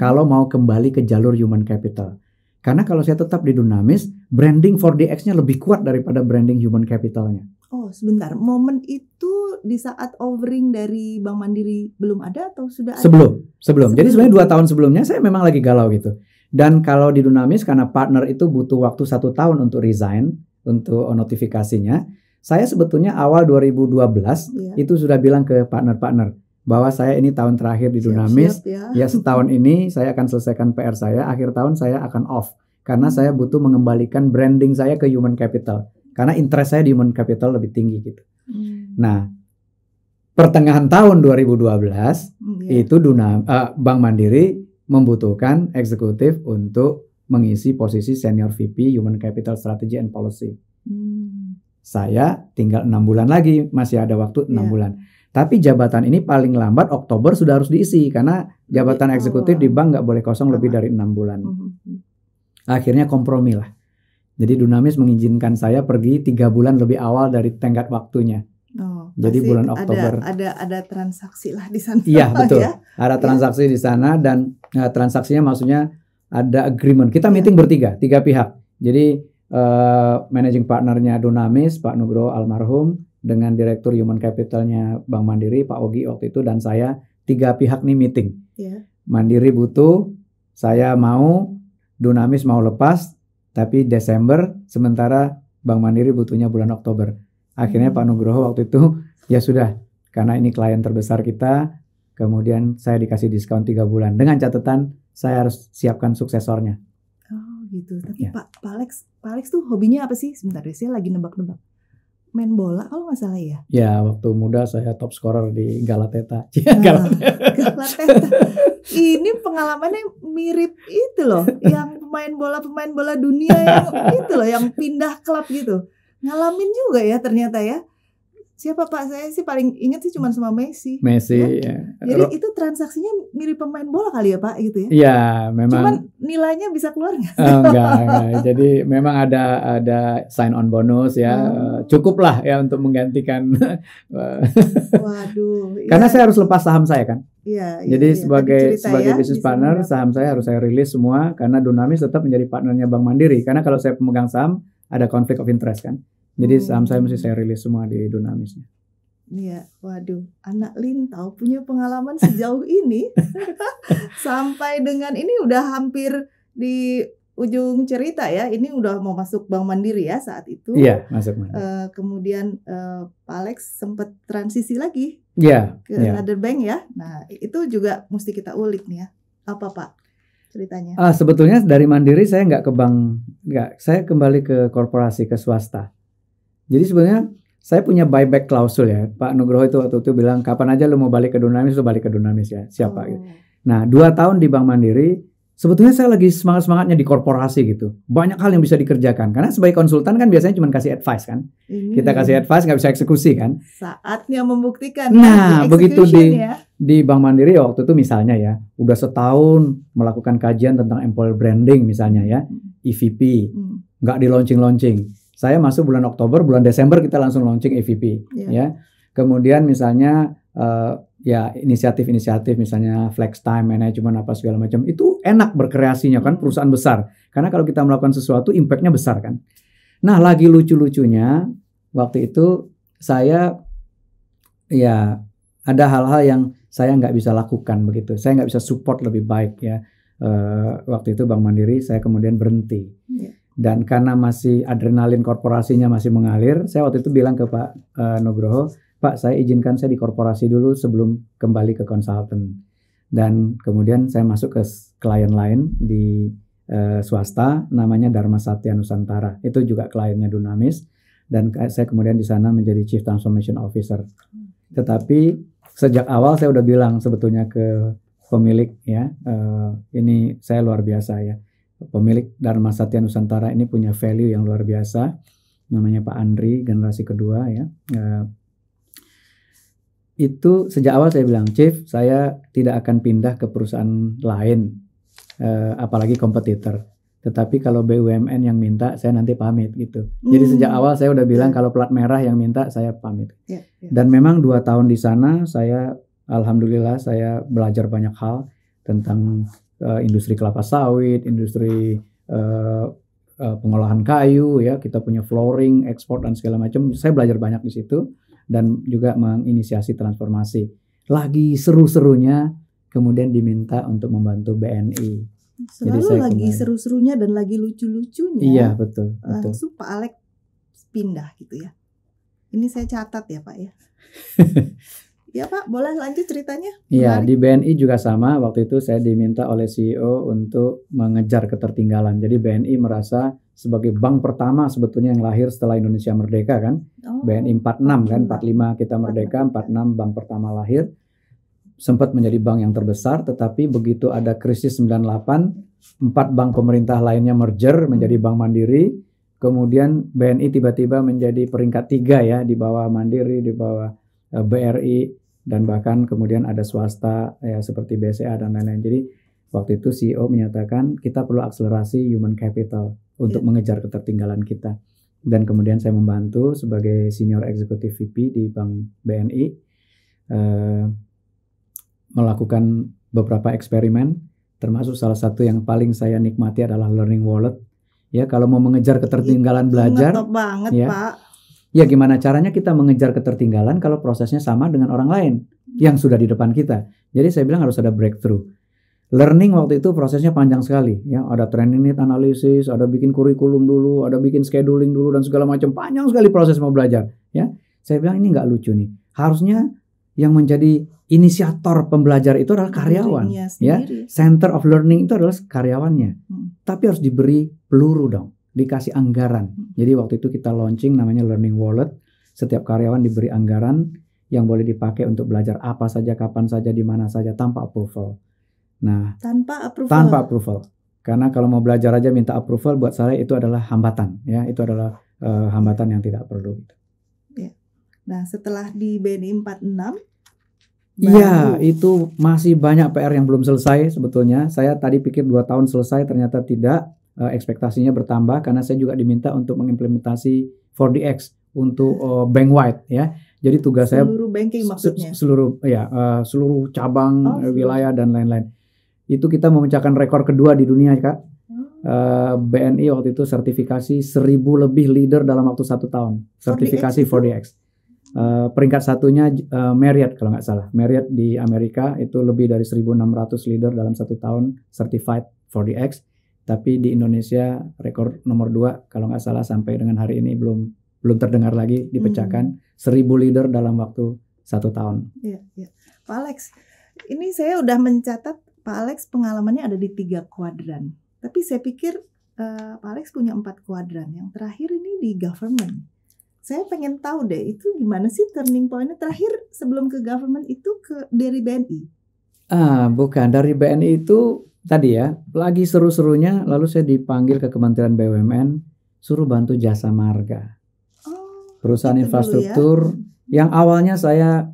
Kalau mau kembali ke jalur human capital. Karena kalau saya tetap di Dunamis, branding 4DX-nya lebih kuat daripada branding human capitalnya. Oh, sebentar. Momen itu di saat offering dari Bank Mandiri belum ada atau sudah ada? Sebelum. Jadi sebenarnya 2 tahun sebelumnya saya memang lagi galau gitu. Dan kalau di Dunamis, karena partner itu butuh waktu 1 tahun untuk resign, untuk notifikasinya, saya sebetulnya awal 2012 itu sudah bilang ke partner-partner bahwa saya ini tahun terakhir di Dunamis, ya setahun ini saya akan selesaikan PR saya, akhir tahun saya akan off. Karena saya butuh mengembalikan branding saya ke human capital. Karena interest saya di human capital lebih tinggi gitu. Nah, pertengahan tahun 2012 itu Bank Mandiri membutuhkan eksekutif untuk mengisi posisi senior VP Human Capital Strategy and Policy. Saya tinggal 6 bulan lagi, masih ada waktu 6 bulan. Tapi jabatan ini paling lambat Oktober sudah harus diisi, karena jabatan eksekutif di bank nggak boleh kosong lebih dari 6 bulan. Akhirnya kompromi lah. Jadi Dunamis mengizinkan saya pergi 3 bulan lebih awal dari tenggat waktunya. Jadi bulan Oktober. Ada transaksi lah di sana. Iya betul. Ya? Ada transaksi di sana, dan transaksinya maksudnya ada agreement. Kita meeting bertiga, 3 pihak. Jadi managing partnernya Dunamis, Pak Nugroho almarhum, dengan direktur human capitalnya Bank Mandiri, Pak Ogi waktu itu, dan saya, 3 pihak nih meeting. Mandiri butuh, saya mau, Dunamis mau lepas, tapi Desember, sementara Bank Mandiri butuhnya bulan Oktober. Akhirnya Pak Nugroho waktu itu, ya sudah, karena ini klien terbesar kita, kemudian saya dikasih diskon 3 bulan. Dengan catatan, saya harus siapkan suksesornya. Oh gitu, tapi Pak Alex tuh hobinya apa sih? Sebentar deh, saya lagi nebak-nebak. Main bola kalau nggak salah ya? Ya, waktu muda saya top scorer di Galateta. Galateta. Ini pengalamannya mirip itu loh, yang pemain bola dunia yang itu loh, yang pindah klub gitu. Ngalamin juga ya ternyata ya. Siapa Pak? Saya sih paling ingat sih cuma sama Messi. Ya. Jadi itu transaksinya mirip pemain bola kali ya Pak gitu ya? Iya, memang. Cuman nilainya bisa keluar nggak? Enggak. Jadi memang ada sign on bonus ya. Cukup lah ya untuk menggantikan. Waduh. Karena saya harus lepas saham saya kan. Iya. Jadi sebagai business partner, saham saya harus saya rilis semua, karena Dunamis tetap menjadi partnernya Bank Mandiri. Karena kalau saya pemegang saham, ada conflict of interest kan. Jadi saham saya mesti saya rilis semua di Dunamisnya. Iya, waduh, anak Lin tahu punya pengalaman sejauh ini. Sampai dengan ini udah hampir di ujung cerita ya. Ini udah mau masuk Bank Mandiri ya saat itu. Iya, masuk. Kemudian Pak Alex sempat transisi lagi ke another bank ya. Nah, itu juga mesti kita ulik nih ya. Apa Pak ceritanya? Sebetulnya dari Mandiri saya nggak ke bank, saya kembali ke korporasi, ke swasta. Jadi sebenarnya saya punya buyback klausul ya. Pak Nugroho itu waktu itu bilang, kapan aja lu mau balik ke Dunamis, lu balik ke Dunamis ya. Siapa gitu. Nah, 2 tahun di Bank Mandiri, sebetulnya saya lagi semangat-semangatnya di korporasi gitu. Banyak hal yang bisa dikerjakan. Karena sebagai konsultan kan biasanya cuma kasih advice kan. Kita kasih advice, nggak bisa eksekusi kan. Saatnya membuktikan. Nah, begitu di Bank Mandiri waktu itu misalnya ya, udah setahun melakukan kajian tentang employer branding misalnya ya, EVP, nggak di launching. Saya masuk bulan Oktober, bulan Desember kita langsung launching EVP ya. Kemudian misalnya ya inisiatif misalnya flex time management apa segala macam, itu enak berkreasinya kan, perusahaan besar. Karena kalau kita melakukan sesuatu impactnya besar kan. Nah, lagi lucu-lucunya waktu itu saya ya ada hal-hal yang saya nggak bisa lakukan begitu. Saya nggak bisa support lebih baik ya. Waktu itu Bank Mandiri saya kemudian berhenti. Dan karena masih adrenalin korporasinya masih mengalir, saya waktu itu bilang ke Pak Nugroho, Pak, saya izinkan saya di korporasi dulu sebelum kembali ke konsultan. Dan kemudian saya masuk ke klien lain di swasta, namanya Dharma Satya Nusantara. Itu juga kliennya Dunamis. Dan saya kemudian di sana menjadi Chief Transformation Officer. Tetapi sejak awal saya udah bilang sebetulnya ke pemilik ya, ini saya luar biasa ya. Pemilik Dharma Satya Nusantara ini punya value yang luar biasa. Namanya Pak Andri, generasi kedua ya. Itu sejak awal saya bilang, Chief, saya tidak akan pindah ke perusahaan lain, apalagi kompetitor. Tetapi kalau BUMN yang minta, saya nanti pamit gitu. Jadi sejak awal saya udah bilang kalau plat merah yang minta, saya pamit. Dan memang 2 tahun di sana, saya alhamdulillah saya belajar banyak hal tentang industri kelapa sawit, industri pengolahan kayu, ya kita punya flooring, ekspor dan segala macam. Saya belajar banyak di situ dan juga menginisiasi transformasi. Lagi seru-serunya, kemudian diminta untuk membantu BNI. Selalu jadi lagi seru-serunya dan lagi lucu-lucunya. Iya, betul. Langsung Pak Alex pindah gitu ya. Ini saya catat ya Pak ya. Ya Pak, boleh lanjut ceritanya? Iya, di BNI juga sama. Waktu itu saya diminta oleh CEO untuk mengejar ketertinggalan. Jadi BNI merasa sebagai bank pertama sebetulnya yang lahir setelah Indonesia merdeka kan. BNI 46 kan, 45 kita merdeka, 46 bank pertama lahir. Sempat menjadi bank yang terbesar, tetapi begitu ada krisis 98, 4 bank pemerintah lainnya merger menjadi Bank Mandiri, kemudian BNI tiba-tiba menjadi peringkat 3 ya, di bawah Mandiri, di bawah BRI, dan bahkan kemudian ada swasta ya seperti BCA dan lain-lain. Jadi waktu itu CEO menyatakan kita perlu akselerasi human capital untuk mengejar ketertinggalan kita. Dan kemudian saya membantu sebagai senior executive VP di Bank BNI, melakukan beberapa eksperimen, termasuk salah satu yang paling saya nikmati adalah learning wallet. Ya, kalau mau mengejar ketertinggalan belajar, ngetop banget, ya, Pak. Ya, gimana caranya kita mengejar ketertinggalan kalau prosesnya sama dengan orang lain yang sudah di depan kita. Jadi saya bilang harus ada breakthrough. Learning waktu itu prosesnya panjang sekali. Ya, ada training need analysis, ada bikin kurikulum dulu, ada bikin scheduling dulu dan segala macam. Panjang sekali proses mau belajar. Ya, saya bilang ini nggak lucu nih. Harusnya yang menjadi inisiator pembelajar itu adalah karyawan, ya. Center of learning itu adalah karyawannya. Tapi harus diberi peluru dong, dikasih anggaran. Jadi waktu itu kita launching namanya learning wallet. Setiap karyawan diberi anggaran yang boleh dipakai untuk belajar apa saja, kapan saja, di mana saja tanpa approval. Nah, tanpa approval. Karena kalau mau belajar aja minta approval, buat saya itu adalah hambatan, ya. Itu adalah hambatan yang tidak perlu. Ya. Nah, setelah di BNI 46, iya, itu masih banyak PR yang belum selesai sebetulnya. Saya tadi pikir 2 tahun selesai, ternyata tidak. Ekspektasinya bertambah karena saya juga diminta untuk mengimplementasi 4DX untuk bank wide, ya. Jadi tugas saya seluruh banking maksudnya. Seluruh cabang, wilayah dan lain-lain. Itu kita memecahkan rekor kedua di dunia, Kak. BNI waktu itu sertifikasi 1.000 lebih leader dalam waktu 1 tahun. Sertifikasi 4DX. Peringkat satunya Marriott kalau nggak salah. Marriott di Amerika itu lebih dari 1.600 leader dalam 1 tahun certified 4DX. Tapi di Indonesia rekor nomor 2 kalau nggak salah sampai dengan hari ini belum terdengar lagi dipecahkan. 1.000 leader dalam waktu 1 tahun. Iya. Pak Alex, ini saya udah mencatat Pak Alex pengalamannya ada di 3 kuadran. Tapi saya pikir Pak Alex punya 4 kuadran. Yang terakhir ini di government. Saya pengen tahu deh, itu gimana sih turning point-nya terakhir sebelum ke government itu dari BNI? Bukan. Dari BNI itu tadi ya, lagi seru-serunya, lalu saya dipanggil ke Kementerian BUMN, suruh bantu Jasa Marga. Perusahaan infrastruktur yang awalnya saya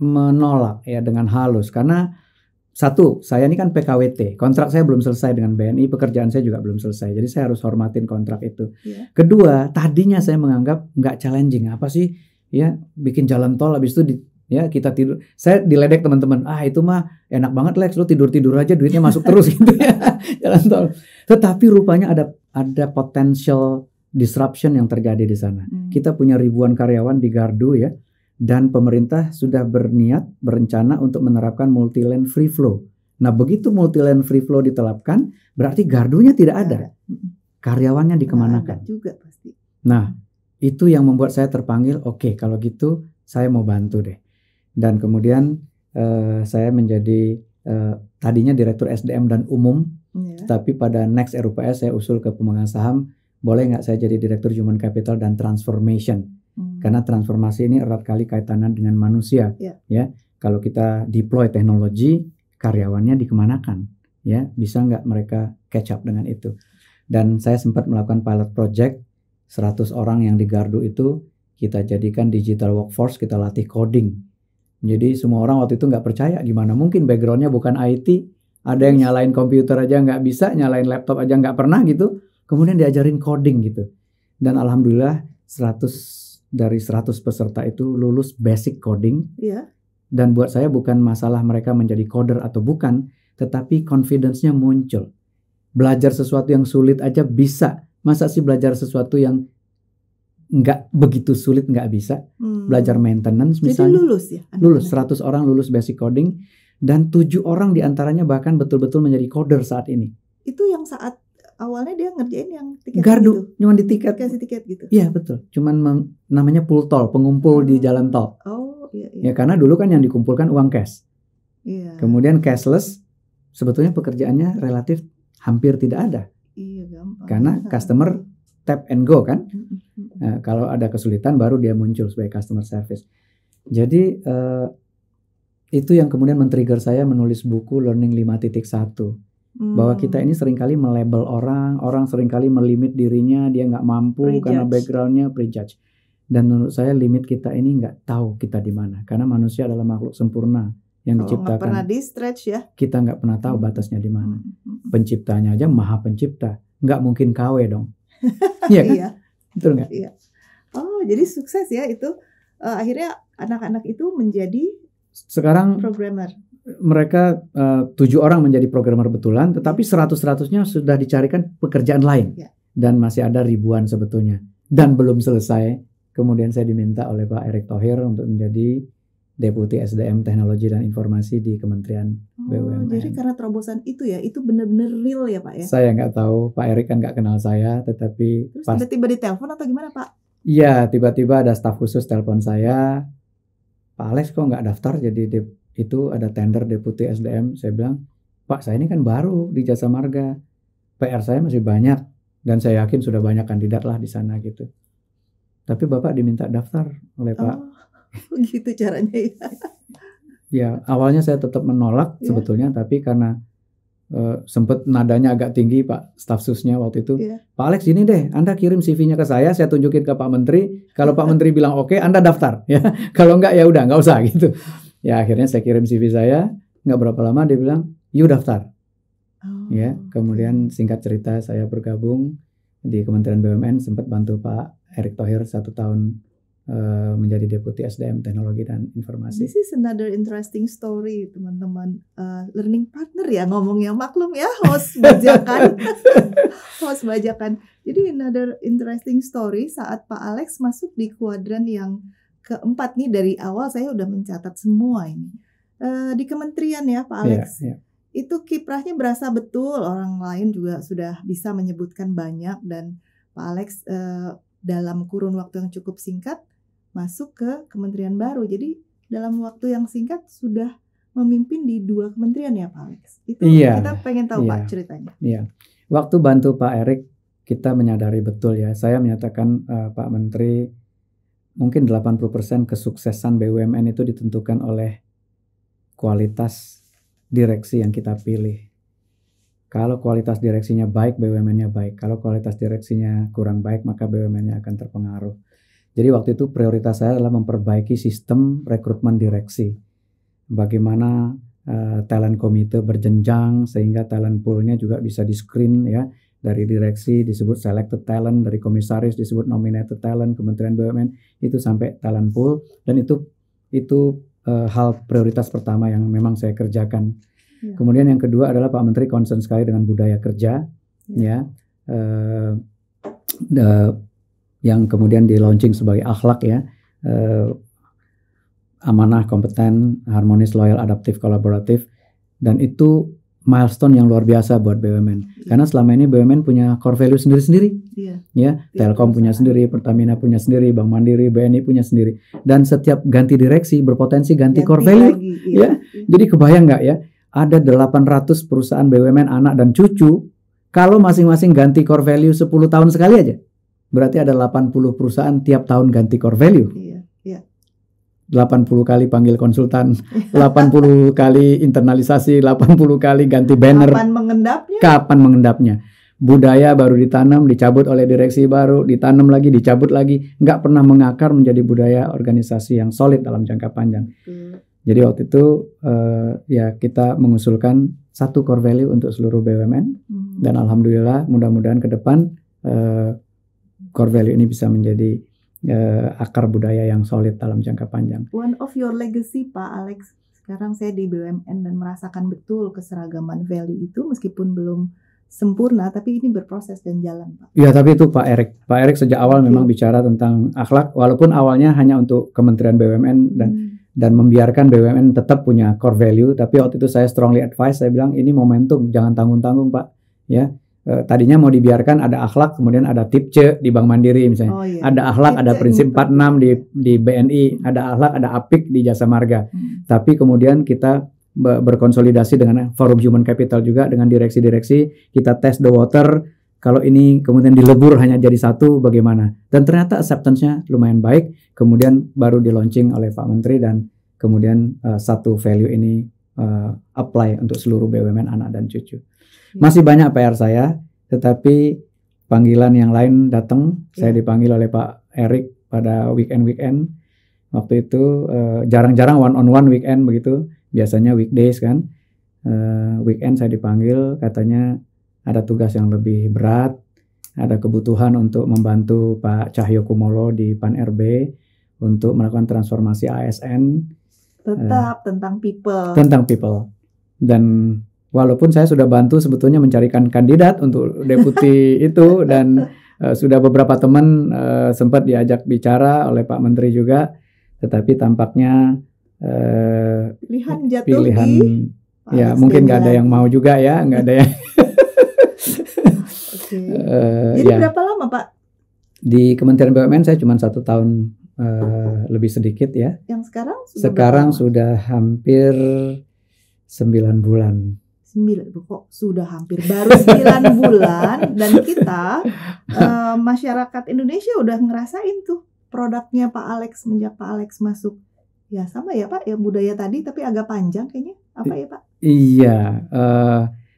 menolak ya dengan halus. Karena satu, saya ini kan PKWT, kontrak saya belum selesai dengan BNI, pekerjaan saya juga belum selesai. Jadi saya harus hormatin kontrak itu. Kedua, tadinya saya menganggap nggak challenging. Apa sih ya bikin jalan tol habis itu kita tidur. Saya diledek teman-teman. Itu mah enak banget Lex, lu tidur-tidur aja duitnya masuk terus gitu ya. Jalan tol. Tetapi rupanya ada potential disruption yang terjadi di sana. Kita punya ribuan karyawan di gardu ya. dan pemerintah sudah berencana untuk menerapkan multi-lane free flow. Nah, begitu multi-lane free flow diterapkan, berarti gardunya tidak ada. Karyawannya dikemanakan? Ada juga pasti. Nah, itu yang membuat saya terpanggil, oke, kalau gitu saya mau bantu deh. Dan kemudian saya menjadi tadinya Direktur SDM dan Umum, tapi pada next RUPS saya usul ke pemegang saham, boleh nggak saya jadi Direktur Human Capital dan Transformation? Karena transformasi ini erat kali kaitannya dengan manusia, ya. Kalau kita deploy teknologi, karyawannya dikemanakan, ya? Bisa nggak mereka catch up dengan itu? Dan saya sempat melakukan pilot project, 100 orang yang di gardu itu kita jadikan digital workforce, kita latih coding. Jadi semua orang waktu itu nggak percaya, gimana mungkin backgroundnya bukan IT, ada yang nyalain komputer aja nggak bisa, nyalain laptop aja nggak pernah gitu, kemudian diajarin coding gitu. Dan alhamdulillah 100 peserta itu lulus basic coding. Dan buat saya bukan masalah mereka menjadi coder atau bukan, tetapi confidence-nya muncul. Belajar sesuatu yang sulit aja bisa. Masa sih belajar sesuatu yang nggak begitu sulit nggak bisa? Belajar maintenance misalnya. Jadi lulus ya? Lulus, 100 orang lulus basic coding. Dan 7 orang diantaranya bahkan betul-betul menjadi coder saat ini. Itu yang saat awalnya dia ngerjain yang tiket gardu, gitu? Cuma di tiket. Kasih tiket gitu? Iya betul, cuman namanya pool tol, pengumpul di jalan tol. Ya karena dulu kan yang dikumpulkan uang cash. Kemudian cashless, sebetulnya pekerjaannya relatif hampir tidak ada. Gampang. Karena customer tap and go kan. Nah, kalau ada kesulitan baru dia muncul sebagai customer service. Jadi itu yang kemudian men-trigger saya menulis buku Learning 5.1. Bahwa kita ini seringkali melabel orang seringkali melimit dirinya, dia nggak mampu karena backgroundnya prejudge. Dan menurut saya limit kita ini nggak tahu kita di mana, karena manusia adalah makhluk sempurna yang diciptakan. Nggak pernah di-stretch ya. Kita nggak pernah tahu batasnya di mana. Penciptanya aja maha pencipta, nggak mungkin KW dong. Iya kan? Iya. Betul nggak? Iya. Oh jadi sukses ya itu. Akhirnya anak-anak itu menjadi sekarang programmer. Mereka 7 orang menjadi programmer betulan, tetapi 100-100-nya sudah dicarikan pekerjaan lain. Dan masih ada ribuan sebetulnya. Dan belum selesai. Kemudian saya diminta oleh Pak Erick Thohir untuk menjadi Deputi SDM Teknologi dan Informasi di Kementerian BUMN. Jadi karena terobosan itu ya, itu benar-benar real ya Pak ya? Saya nggak tahu, Pak Erick kan nggak kenal saya, tetapi terus tiba-tiba ditelepon atau gimana Pak? Iya, tiba-tiba ada staf khusus telepon saya, Pak Alex kok nggak daftar jadi itu ada tender Deputi SDM. Saya bilang, Pak saya ini kan baru di Jasa Marga, PR saya masih banyak dan saya yakin sudah banyak kandidat lah di sana gitu. Tapi Bapak diminta daftar oleh Pak. Gitu caranya ya. Ya awalnya saya tetap menolak sebetulnya, tapi karena sempat nadanya agak tinggi Pak staf susnya waktu itu. Pak Alex ini deh, Anda kirim CV-nya ke saya tunjukin ke Pak Menteri. Kalau Pak Menteri bilang oke, Anda daftar ya. Kalau enggak ya udah nggak usah gitu. Ya akhirnya saya kirim CV saya, nggak berapa lama dia bilang, you daftar. Ya, kemudian singkat cerita saya bergabung di Kementerian BUMN, sempat bantu Pak Erick Thohir 1 tahun menjadi Deputi SDM Teknologi dan Informasi. This is another interesting story teman-teman. Learning partner ya ngomongnya, maklum ya host bajakan. Host bajakan. Jadi another interesting story saat Pak Alex masuk di kuadran yang keempat nih, dari awal saya udah mencatat semua ini. Di kementerian ya Pak Alex. Itu kiprahnya berasa betul, orang lain juga sudah bisa menyebutkan banyak, dan Pak Alex dalam kurun waktu yang cukup singkat masuk ke kementerian baru. Jadi dalam waktu yang singkat sudah memimpin di 2 kementerian ya Pak Alex. Itu kita pengen tahu Pak ceritanya. Iya. Waktu bantu Pak Erick kita menyadari betul ya. Saya menyatakan Pak Menteri, mungkin 80% kesuksesan BUMN itu ditentukan oleh kualitas direksi yang kita pilih. Kalau kualitas direksinya baik, BUMN-nya baik. Kalau kualitas direksinya kurang baik, maka BUMN-nya akan terpengaruh. Jadi waktu itu prioritas saya adalah memperbaiki sistem rekrutmen direksi. Bagaimana talent komite berjenjang sehingga talent pool-nya juga bisa di-screen ya. Dari direksi disebut selected talent, dari komisaris disebut nominated talent, Kementerian BUMN itu sampai talent pool, dan itu hal prioritas pertama yang memang saya kerjakan. Kemudian yang kedua adalah Pak Menteri concern sekali dengan budaya kerja, yang kemudian di launching sebagai akhlak ya. amanah, kompeten, harmonis, loyal, adaptif, kolaboratif, dan itu milestone yang luar biasa buat BUMN. Karena selama ini BUMN punya core value sendiri-sendiri. Ya, Telkom punya sendiri, Pertamina punya sendiri, Bank Mandiri, BNI punya sendiri. Dan setiap ganti direksi berpotensi ganti core value. Ya. Jadi kebayang nggak ya? Ada 800 perusahaan BUMN anak dan cucu. Kalau masing-masing ganti core value 10 tahun sekali aja, berarti ada 80 perusahaan tiap tahun ganti core value. 80 kali panggil konsultan, 80 kali internalisasi, 80 kali ganti banner. Kapan mengendapnya? Budaya baru ditanam, dicabut oleh direksi baru, ditanam lagi, dicabut lagi. Nggak pernah mengakar menjadi budaya organisasi yang solid dalam jangka panjang. Jadi waktu itu ya kita mengusulkan satu core value untuk seluruh BUMN. Dan alhamdulillah mudah-mudahan ke depan core value ini bisa menjadi akar budaya yang solid dalam jangka panjang. One of your legacy, Pak Alex, sekarang saya di BUMN dan merasakan betul keseragaman value itu meskipun belum sempurna, tapi ini berproses dan jalan, Pak. Ya, tapi itu Pak Erik sejak awal memang bicara tentang akhlak, walaupun awalnya hanya untuk Kementerian BUMN dan membiarkan BUMN tetap punya core value, tapi waktu itu saya strongly advise, saya bilang ini momentum, jangan tanggung-tanggung Pak, ya. Tadinya mau dibiarkan ada akhlak, kemudian ada tipce di Bank Mandiri misalnya. Ada akhlak, ada prinsip 46 di BNI, ada akhlak, ada apik di Jasa Marga. Tapi kemudian kita berkonsolidasi dengan Forum Human Capital juga, dengan direksi-direksi, kita test the water. Kalau ini kemudian dilebur hanya jadi satu, bagaimana? Dan ternyata acceptance-nya lumayan baik. Kemudian baru di launching oleh Pak Menteri dan kemudian satu value ini apply untuk seluruh BUMN anak dan cucu. Masih banyak PR saya, tetapi panggilan yang lain datang. Saya dipanggil oleh Pak Erik pada weekend. Waktu itu jarang-jarang one-on-one weekend begitu. Biasanya weekdays kan. Weekend saya dipanggil, katanya ada tugas yang lebih berat. Ada kebutuhan untuk membantu Pak Cahyo Kumolo di Pan RB untuk melakukan transformasi ASN. Tetap tentang people. Tentang people. Dan walaupun saya sudah bantu sebetulnya mencarikan kandidat untuk deputi itu dan sudah beberapa teman sempat diajak bicara oleh Pak Menteri juga, tetapi tampaknya pilihan ya mungkin nggak ada yang mau juga ya, nggak ada yang. Jadi berapa lama Pak? Di Kementerian BUMN saya cuma 1 tahun lebih sedikit ya. Yang sekarang sudah hampir 9 bulan. Kok sudah hampir baru 9 bulan dan kita masyarakat Indonesia udah ngerasain tuh produknya Pak Alex semenjak Pak Alex masuk. Ya sama ya Pak, yang budaya tadi tapi agak panjang kayaknya. Apa ya Pak? Iya,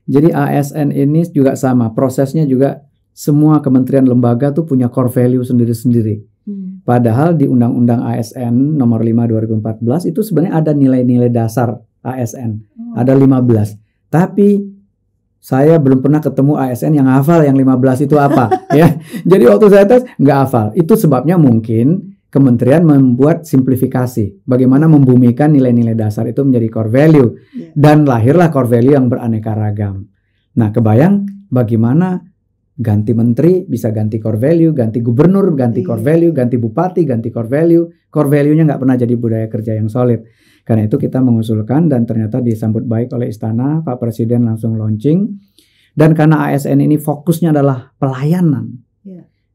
jadi ASN ini juga sama, prosesnya juga semua kementerian lembaga tuh punya core value sendiri-sendiri. Padahal di Undang-Undang ASN nomor 5 2014 itu sebenarnya ada nilai-nilai dasar ASN, ada 15. Tapi saya belum pernah ketemu ASN yang hafal yang 15 itu apa ya. Jadi waktu saya tes nggak hafal. Itu sebabnya mungkin kementerian membuat simplifikasi bagaimana membumikan nilai-nilai dasar itu menjadi core value dan lahirlah core value yang beraneka ragam. Nah, kebayang bagaimana ganti menteri bisa ganti core value, ganti gubernur ganti core value, ganti bupati ganti core value. Core value-nya nggak pernah jadi budaya kerja yang solid. Karena itu kita mengusulkan dan ternyata disambut baik oleh Istana, Pak Presiden langsung launching. Dan karena ASN ini fokusnya adalah pelayanan,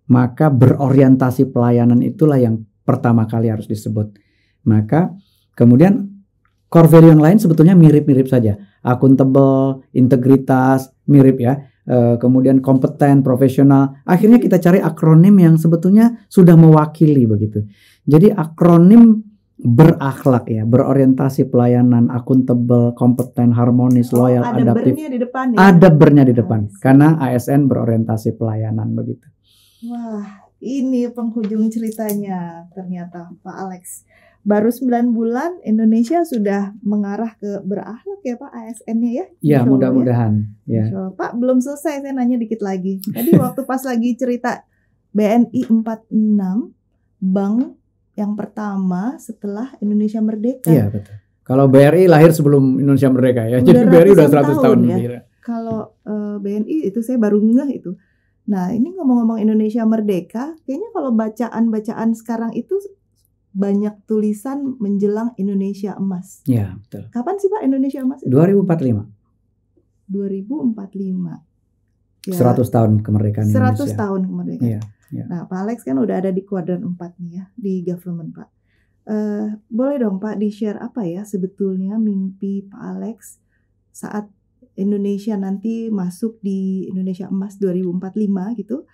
maka berorientasi pelayanan itulah yang pertama kali harus disebut. Maka kemudian core value yang lain sebetulnya mirip-mirip saja. Akuntabel, integritas, mirip ya. Kemudian kompeten, profesional. Akhirnya kita cari akronim yang sebetulnya sudah mewakili begitu. Jadi akronim berakhlak ya, berorientasi pelayanan, akuntabel, kompeten, harmonis, loyal, adaptif. Ada bernya di depan. Karena ASN berorientasi pelayanan begitu. Wah, ini penghujung ceritanya ternyata Pak Alex. Baru 9 bulan Indonesia sudah mengarah ke berakhlak ya Pak ASN-nya ya? Ya, mudah-mudahan. Ya. Pak, belum selesai, saya nanya dikit lagi. Tadi waktu pas lagi cerita BNI 46, bank yang pertama setelah Indonesia merdeka. Iya, betul. Kalau BRI lahir sebelum Indonesia merdeka ya. Jadi BRI udah 100 tahun ya. Kalau BNI itu saya baru ngeh itu. Nah, ini ngomong-ngomong Indonesia merdeka, kayaknya kalau bacaan-bacaan sekarang itu banyak tulisan menjelang Indonesia Emas. Ya, betul. Kapan sih Pak Indonesia Emas itu? 2045. 2045. Ya, 100 tahun kemerdekaan 100 Indonesia. tahun kemerdekaan. Iya, iya. Nah, Pak Alex kan udah ada di kuadran 4 nih ya, di government Pak. Boleh dong Pak di-share apa ya sebetulnya mimpi Pak Alex saat Indonesia nanti masuk di Indonesia Emas 2045 gitu.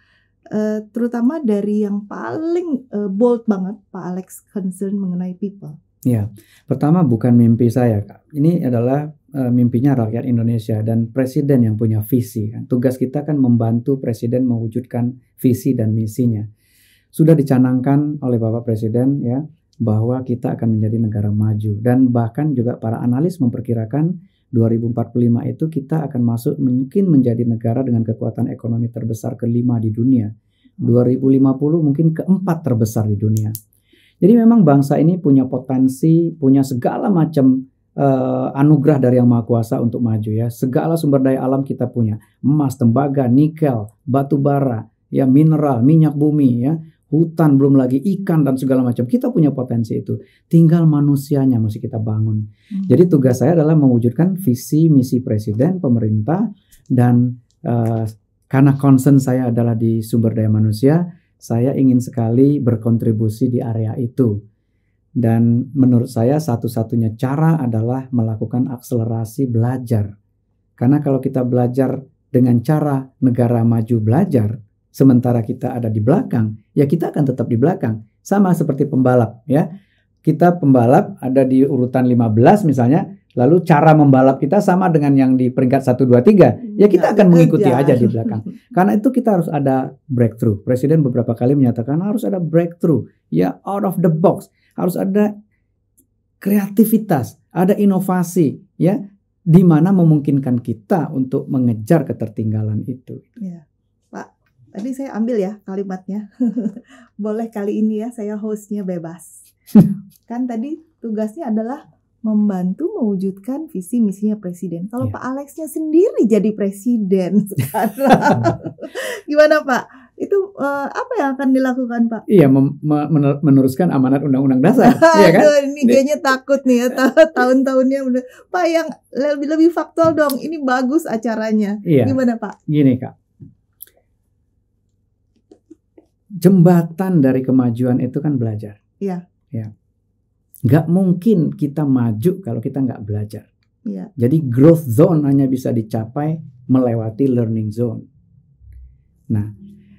Terutama dari yang paling bold banget Pak Alex concern mengenai people. Ya, pertama bukan mimpi saya, Kak. Ini adalah mimpinya rakyat Indonesia dan presiden yang punya visi. Kan. Tugas kita kan membantu presiden mewujudkan visi dan misinya. Sudah dicanangkan oleh Bapak Presiden ya bahwa kita akan menjadi negara maju dan bahkan juga para analis memperkirakan 2045 itu kita akan masuk mungkin menjadi negara dengan kekuatan ekonomi terbesar ke-5 di dunia. 2050 mungkin ke-4 terbesar di dunia. Jadi memang bangsa ini punya potensi, punya segala macam anugerah dari Yang Maha Kuasa untuk maju ya. Segala sumber daya alam kita punya. Emas, tembaga, nikel, batu bara, ya mineral, minyak bumi ya. Hutan, belum lagi ikan dan segala macam. Kita punya potensi itu. Tinggal manusianya mesti kita bangun. Jadi tugas saya adalah mewujudkan visi misi presiden, pemerintah dan karena concern saya adalah di sumber daya manusia, saya ingin sekali berkontribusi di area itu. Dan menurut saya satu-satunya cara adalah melakukan akselerasi belajar. Karena kalau kita belajar dengan cara negara maju belajar, sementara kita ada di belakang, ya kita akan tetap di belakang. Sama seperti pembalap ya. Kita pembalap ada di urutan 15 misalnya, lalu cara membalap kita sama dengan yang di peringkat 1, 2, 3. Ya kita akan mengikuti aja di belakang. Karena itu kita harus ada breakthrough. Presiden beberapa kali menyatakan harus ada breakthrough. Ya out of the box. Harus ada kreativitas, ada inovasi ya, di mana memungkinkan kita untuk mengejar ketertinggalan itu. Ya. Pak, tadi saya ambil ya kalimatnya. Boleh kali ini ya saya hostnya bebas. Kan tadi tugasnya adalah membantu mewujudkan visi misinya presiden. Kalau Pak Alexnya sendiri jadi presiden sekarang, gimana Pak? Itu apa yang akan dilakukan Pak? Iya, meneruskan amanat Undang-Undang Dasar. Iya kan? Aduh, ini kayaknya takut nih ya tahun-tahunnya udah. Pak yang lebih faktual dong. Ini bagus acaranya. Iya. Gimana Pak? Gini Kak. Jembatan dari kemajuan itu kan belajar. Iya. Ya. Nggak mungkin kita maju kalau kita nggak belajar. Iya. Jadi growth zone hanya bisa dicapai melewati learning zone. Nah,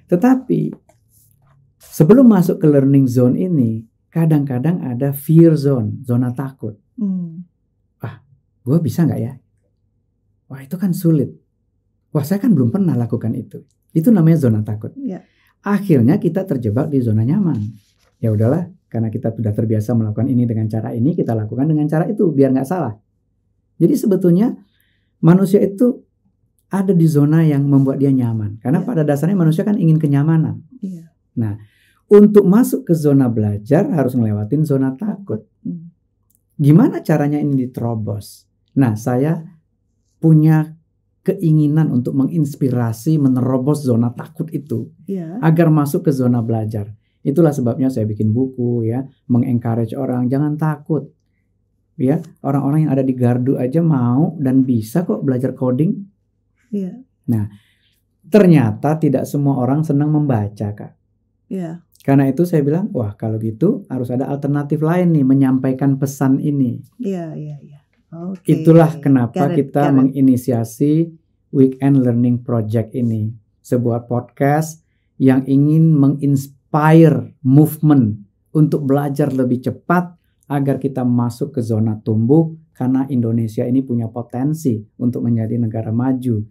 tetapi sebelum masuk ke learning zone ini, kadang-kadang ada fear zone, zona takut. Wah, gue bisa nggak ya? Wah, itu kan sulit. Wah, saya kan belum pernah lakukan itu. Itu namanya zona takut. Iya. Akhirnya kita terjebak di zona nyaman. Ya udahlah, karena kita sudah terbiasa melakukan ini dengan cara ini, kita lakukan dengan cara itu, biar nggak salah. Jadi sebetulnya manusia itu ada di zona yang membuat dia nyaman. Karena pada dasarnya manusia kan ingin kenyamanan. Iya. Nah, untuk masuk ke zona belajar harus ngelewatin zona takut. Gimana caranya ini diterobos? Nah, saya punya keinginan untuk menginspirasi, menerobos zona takut itu. Iya. Agar masuk ke zona belajar. Itulah sebabnya saya bikin buku ya, mengencourage orang jangan takut. Ya, orang-orang yang ada di gardu aja mau dan bisa kok belajar coding. Iya. Nah, ternyata tidak semua orang senang membaca, Kak. Iya. Karena itu saya bilang, wah kalau gitu harus ada alternatif lain nih menyampaikan pesan ini. Iya, iya, iya. Okay. Itulah kenapa kita menginisiasi Weekend Learning Project ini. Sebuah podcast yang ingin menginspire movement untuk belajar lebih cepat agar kita masuk ke zona tumbuh karena Indonesia ini punya potensi untuk menjadi negara maju.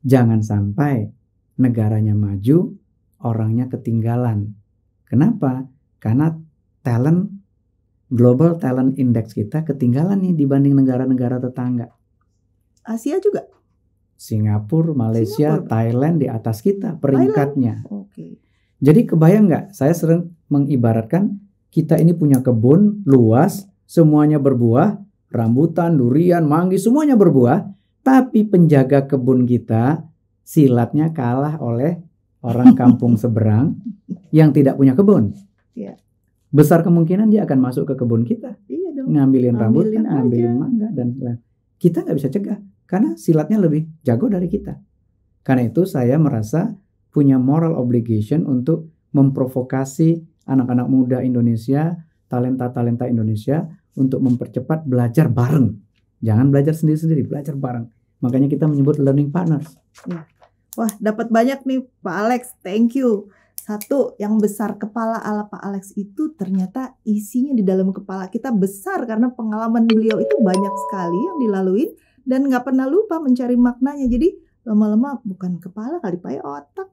Jangan sampai negaranya maju, orangnya ketinggalan. Kenapa? Karena Global Talent Index kita ketinggalan nih dibanding negara-negara tetangga. Asia juga? Singapura, Malaysia, Thailand di atas kita peringkatnya. Oke. Jadi kebayang nggak? Saya sering mengibaratkan kita ini punya kebun luas, semuanya berbuah, rambutan, durian, manggis, semuanya berbuah. Tapi penjaga kebun kita silatnya kalah oleh orang kampung seberang yang tidak punya kebun. Yeah. besar kemungkinan dia akan masuk ke kebun kita, Iya dong. ngambilin rambutan, Ambilin ngambilin aja. mangga dan lain. Kita nggak bisa cegah karena silatnya lebih jago dari kita. Karena itu saya merasa punya moral obligation untuk memprovokasi anak-anak muda Indonesia, talenta-talenta Indonesia untuk mempercepat belajar bareng. Jangan belajar sendiri-sendiri, belajar bareng. Makanya kita menyebut learning partners. Wah, dapat banyak nih Pak Alex. Thank you. Satu, yang besar kepala ala Pak Alex itu ternyata isinya di dalam kepala kita besar karena pengalaman beliau itu banyak sekali yang dilalui dan nggak pernah lupa mencari maknanya. Jadi lama-lama bukan kepala kali Pak, ya otak.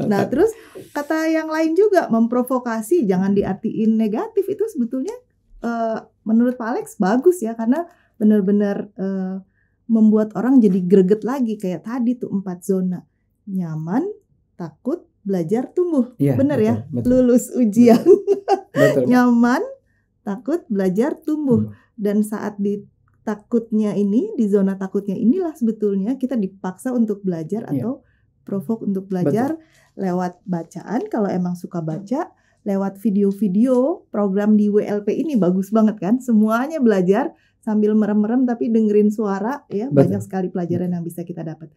Nah, terus kata yang lain juga memprovokasi, jangan diartiin negatif, itu sebetulnya menurut Pak Alex bagus ya, karena benar-benar membuat orang jadi greget lagi kayak tadi tuh 4 zona. Nyaman, takut, belajar, tumbuh. Iya, Bener ya? betul. Lulus ujian. Betul. Nyaman, takut, belajar, tumbuh. Tumbuh. Dan saat di takutnya ini, di zona takutnya inilah sebetulnya kita dipaksa untuk belajar atau provoke untuk belajar lewat bacaan kalau emang suka baca, lewat video-video program di WLP ini bagus banget kan, semuanya belajar sambil merem-merem tapi dengerin suara ya. Banyak sekali pelajaran yang bisa kita dapat.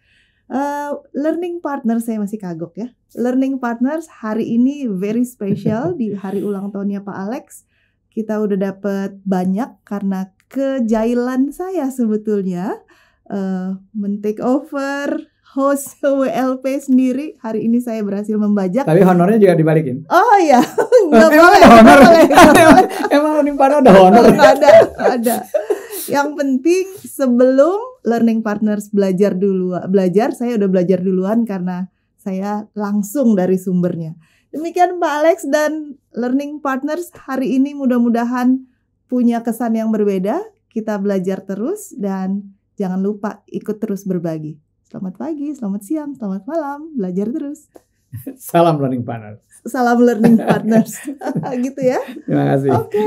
Learning partners, saya masih kagok ya. Learning partners hari ini very special di hari ulang tahunnya Pak Alex. Kita udah dapat banyak karena kejailan saya sebetulnya men-take over host WLP sendiri. Hari ini saya berhasil membajak. Tapi honornya juga dibalikin. Oh iya, nggak Emang boleh. ada honor? Nggak boleh. Emang learning partner ada honor? Ada. Yang penting sebelum learning partners belajar, saya udah belajar duluan karena saya langsung dari sumbernya. Demikian Pak Alex dan learning partners hari ini, mudah-mudahan punya kesan yang berbeda. Kita belajar terus dan jangan lupa ikut terus berbagi. Selamat pagi, selamat siang, selamat malam, belajar terus. Salam learning partner. Salam learning partners. Gitu ya. Terima kasih. Oke.